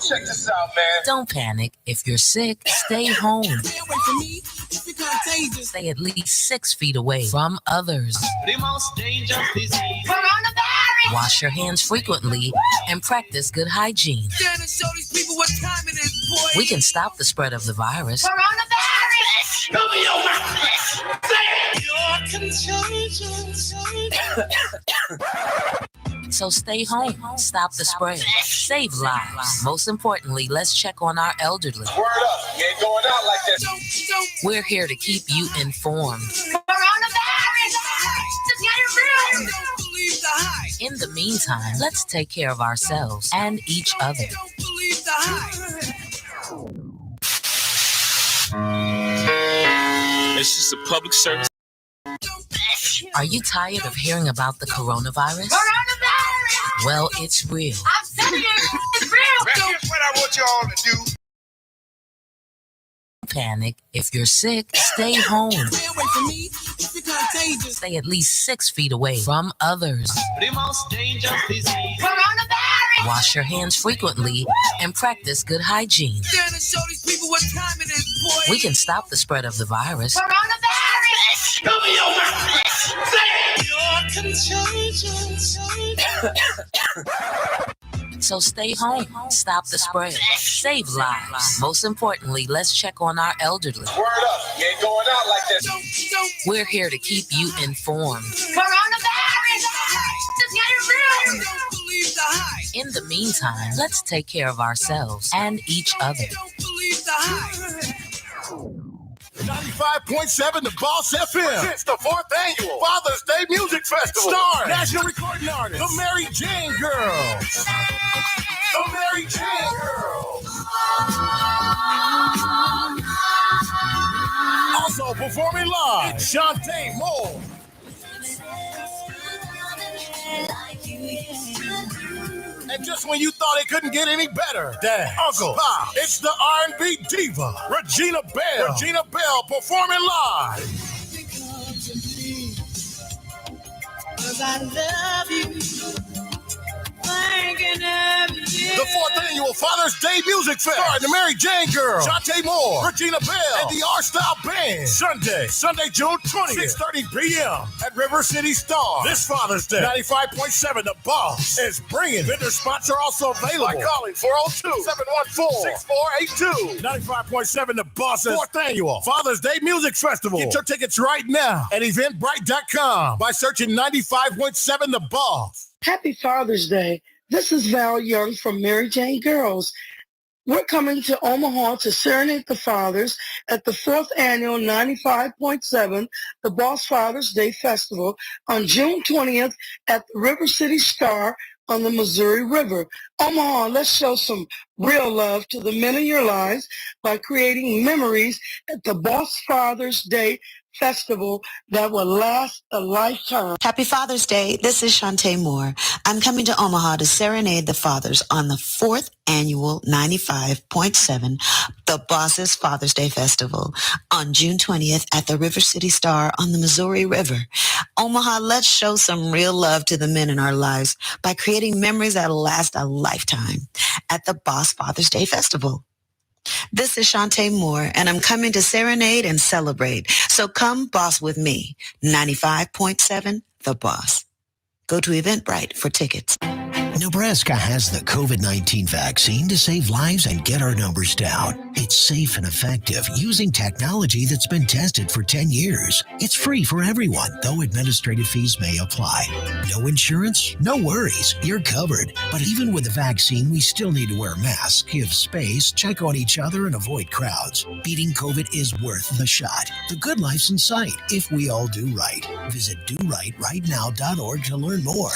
Check this out, man. Don't panic. If you're sick, stay home. Stay away from me. It's contagious. Stay at least 6 feet away from others. The most dangerous disease. Coronavirus! Wash your hands frequently and practice good hygiene. Stand and show these people what time it is, boy. We can stop the spread of the virus. Coronavirus! Cover your mouth. Your contagious. So stay home. Stop the spread. Save lives. Most importantly, let's check on our elderly. Word up. You ain't going out like that. We're here to keep you informed. Coronavirus! Just get it real! Don't believe the hype. In the meantime, let's take care of ourselves and each other. Don't believe the hype. It's just a public service. Are you tired of hearing about the coronavirus? Coronavirus! Well, it's real. I'm telling you, it's real. Here's what I want y'all to do. Don't panic. If you're sick, stay home. Stay away from me. It's contagious. Stay at least 6 feet away from others. The most dangerous disease. Coronavirus. Wash your hands frequently and practice good hygiene. Trying to show these people what time it is, boy. We can stop the spread of the virus. Coronavirus. Cover your mouth. You're contagious. So stay home, stop the spread, save lives. Most importantly, let's check on our elderly. Word up. You ain't going out like that. We're here to keep you informed. Coronavirus. Just get it real. Don't believe the hype. In the meantime, let's take care of ourselves and each other. Don't believe the hype. 95.7 The Boss FM. It's the 4th annual Father's Day Music Festival. Starring national recording artist, the Mary Jane Girls. The Mary Jane Girls. Also performing live, it's Shantae Moore. And just when you thought it couldn't get any better, Dad, Uncle, Pop, it's the R&B diva, Regina Bell. Regina Bell performing live. Cause I love you. Thinking of you. The 4th annual Father's Day Music Fest. Starring the Mary Jane Girl, Shantae Moore, Regina Bell, and the R-Style Band. Sunday, June 20th, 6:30 p.m. at River City Star. This Father's Day, 95.7 The Boss is bringing. Vendor spots are also available by calling 402-714-6482. 95.7 The Boss's 4th annual Father's Day Music Festival. Get your tickets right now at eventbrite.com by searching 95.7 The Boss. Happy Father's Day. This is Val Young from Mary Jane Girls. We're coming to Omaha to serenade the fathers at the 4th annual 95.7 The Boss Father's Day Festival on June 20th at the River City Star on the Missouri River. Omaha, let's show some real love to the men in your lives by creating memories at the Boss Father's Day Festival that will last a lifetime. Happy Father's Day. This is Shantae Moore. I'm coming to Omaha to serenade the fathers on the 4th annual 95.7 The Boss's Father's Day Festival on June 20th at the River City Star on the Missouri River. Omaha, let's show some real love to the men in our lives by creating memories that'll last a lifetime at the Boss Father's Day Festival. This is Shantae Moore, and I'm coming to serenade and celebrate. So come boss with me. 95.7 The Boss. Go to Eventbrite for tickets. Nebraska has the COVID-19 vaccine to save lives and get our numbers down. It's safe and effective using technology that's been tested for 10 years. It's free for everyone, though administrative fees may apply. No insurance? No worries. You're covered. But even with the vaccine, we still need to wear masks, give space, check on each other, and avoid crowds. Beating COVID is worth the shot. The good life's in sight if we all do right. Visit DoRightRightNow.org to learn more.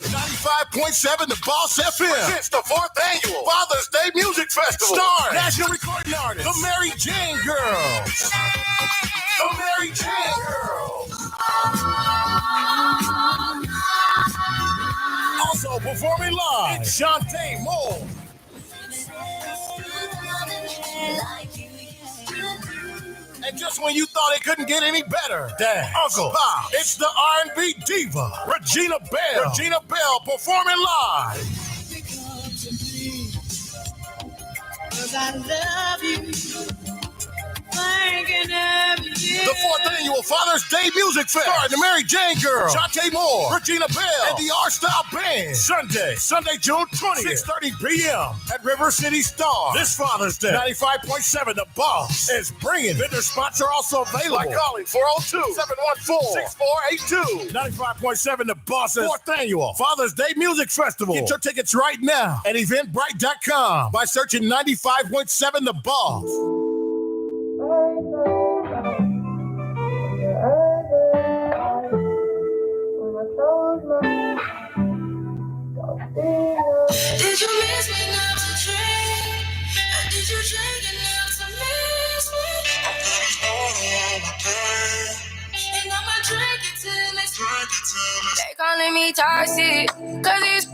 95.7 The Boss FM. It's the 4th annual Father's Day Music Festival. Starring national recording artist, the Mary Jane Girls. The Mary Jane Girls. Also performing live, it's Shantae Moore. And just when you thought it couldn't get any better, Dad, Uncle, Pop, it's the R&B diva, Regina Bell. Regina Bell performing live. Cause I love you. Thinking of you. The 4th annual Father's Day Music Fest. Starring the Mary Jane Girl, Shantae Moore, Regina Bell, and the R-Style Band. Sunday, June 20th, 6:30 p.m. at River City Star. This Father's Day, 95.7 The Boss is bringing. Vendor spots are also available by calling 402-714-6482. 95.7 The Boss's 4th annual Father's Day Music Festival. Get your tickets right now at eventbrite.com by searching 95.7 The Boss. Did you miss me enough to drink? Or did you drink enough to miss me? And I'ma drink it till it's they calling me toxic, cause these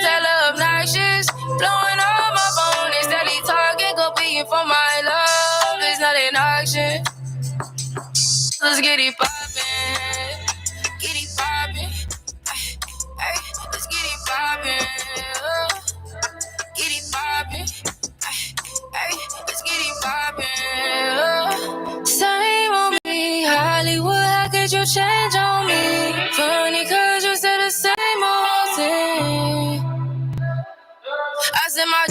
tell obnoxious. Blowing up my phone instead of talking, competing for my love. It's not an auction. Let's get it poppin'. Get it poppin'. Ay, let's get it poppin'. Get it poppin'. Ay, let's get it poppin'. Same on me, Hollywood, how could you change on me? Funny cause you said the same old thing. I said my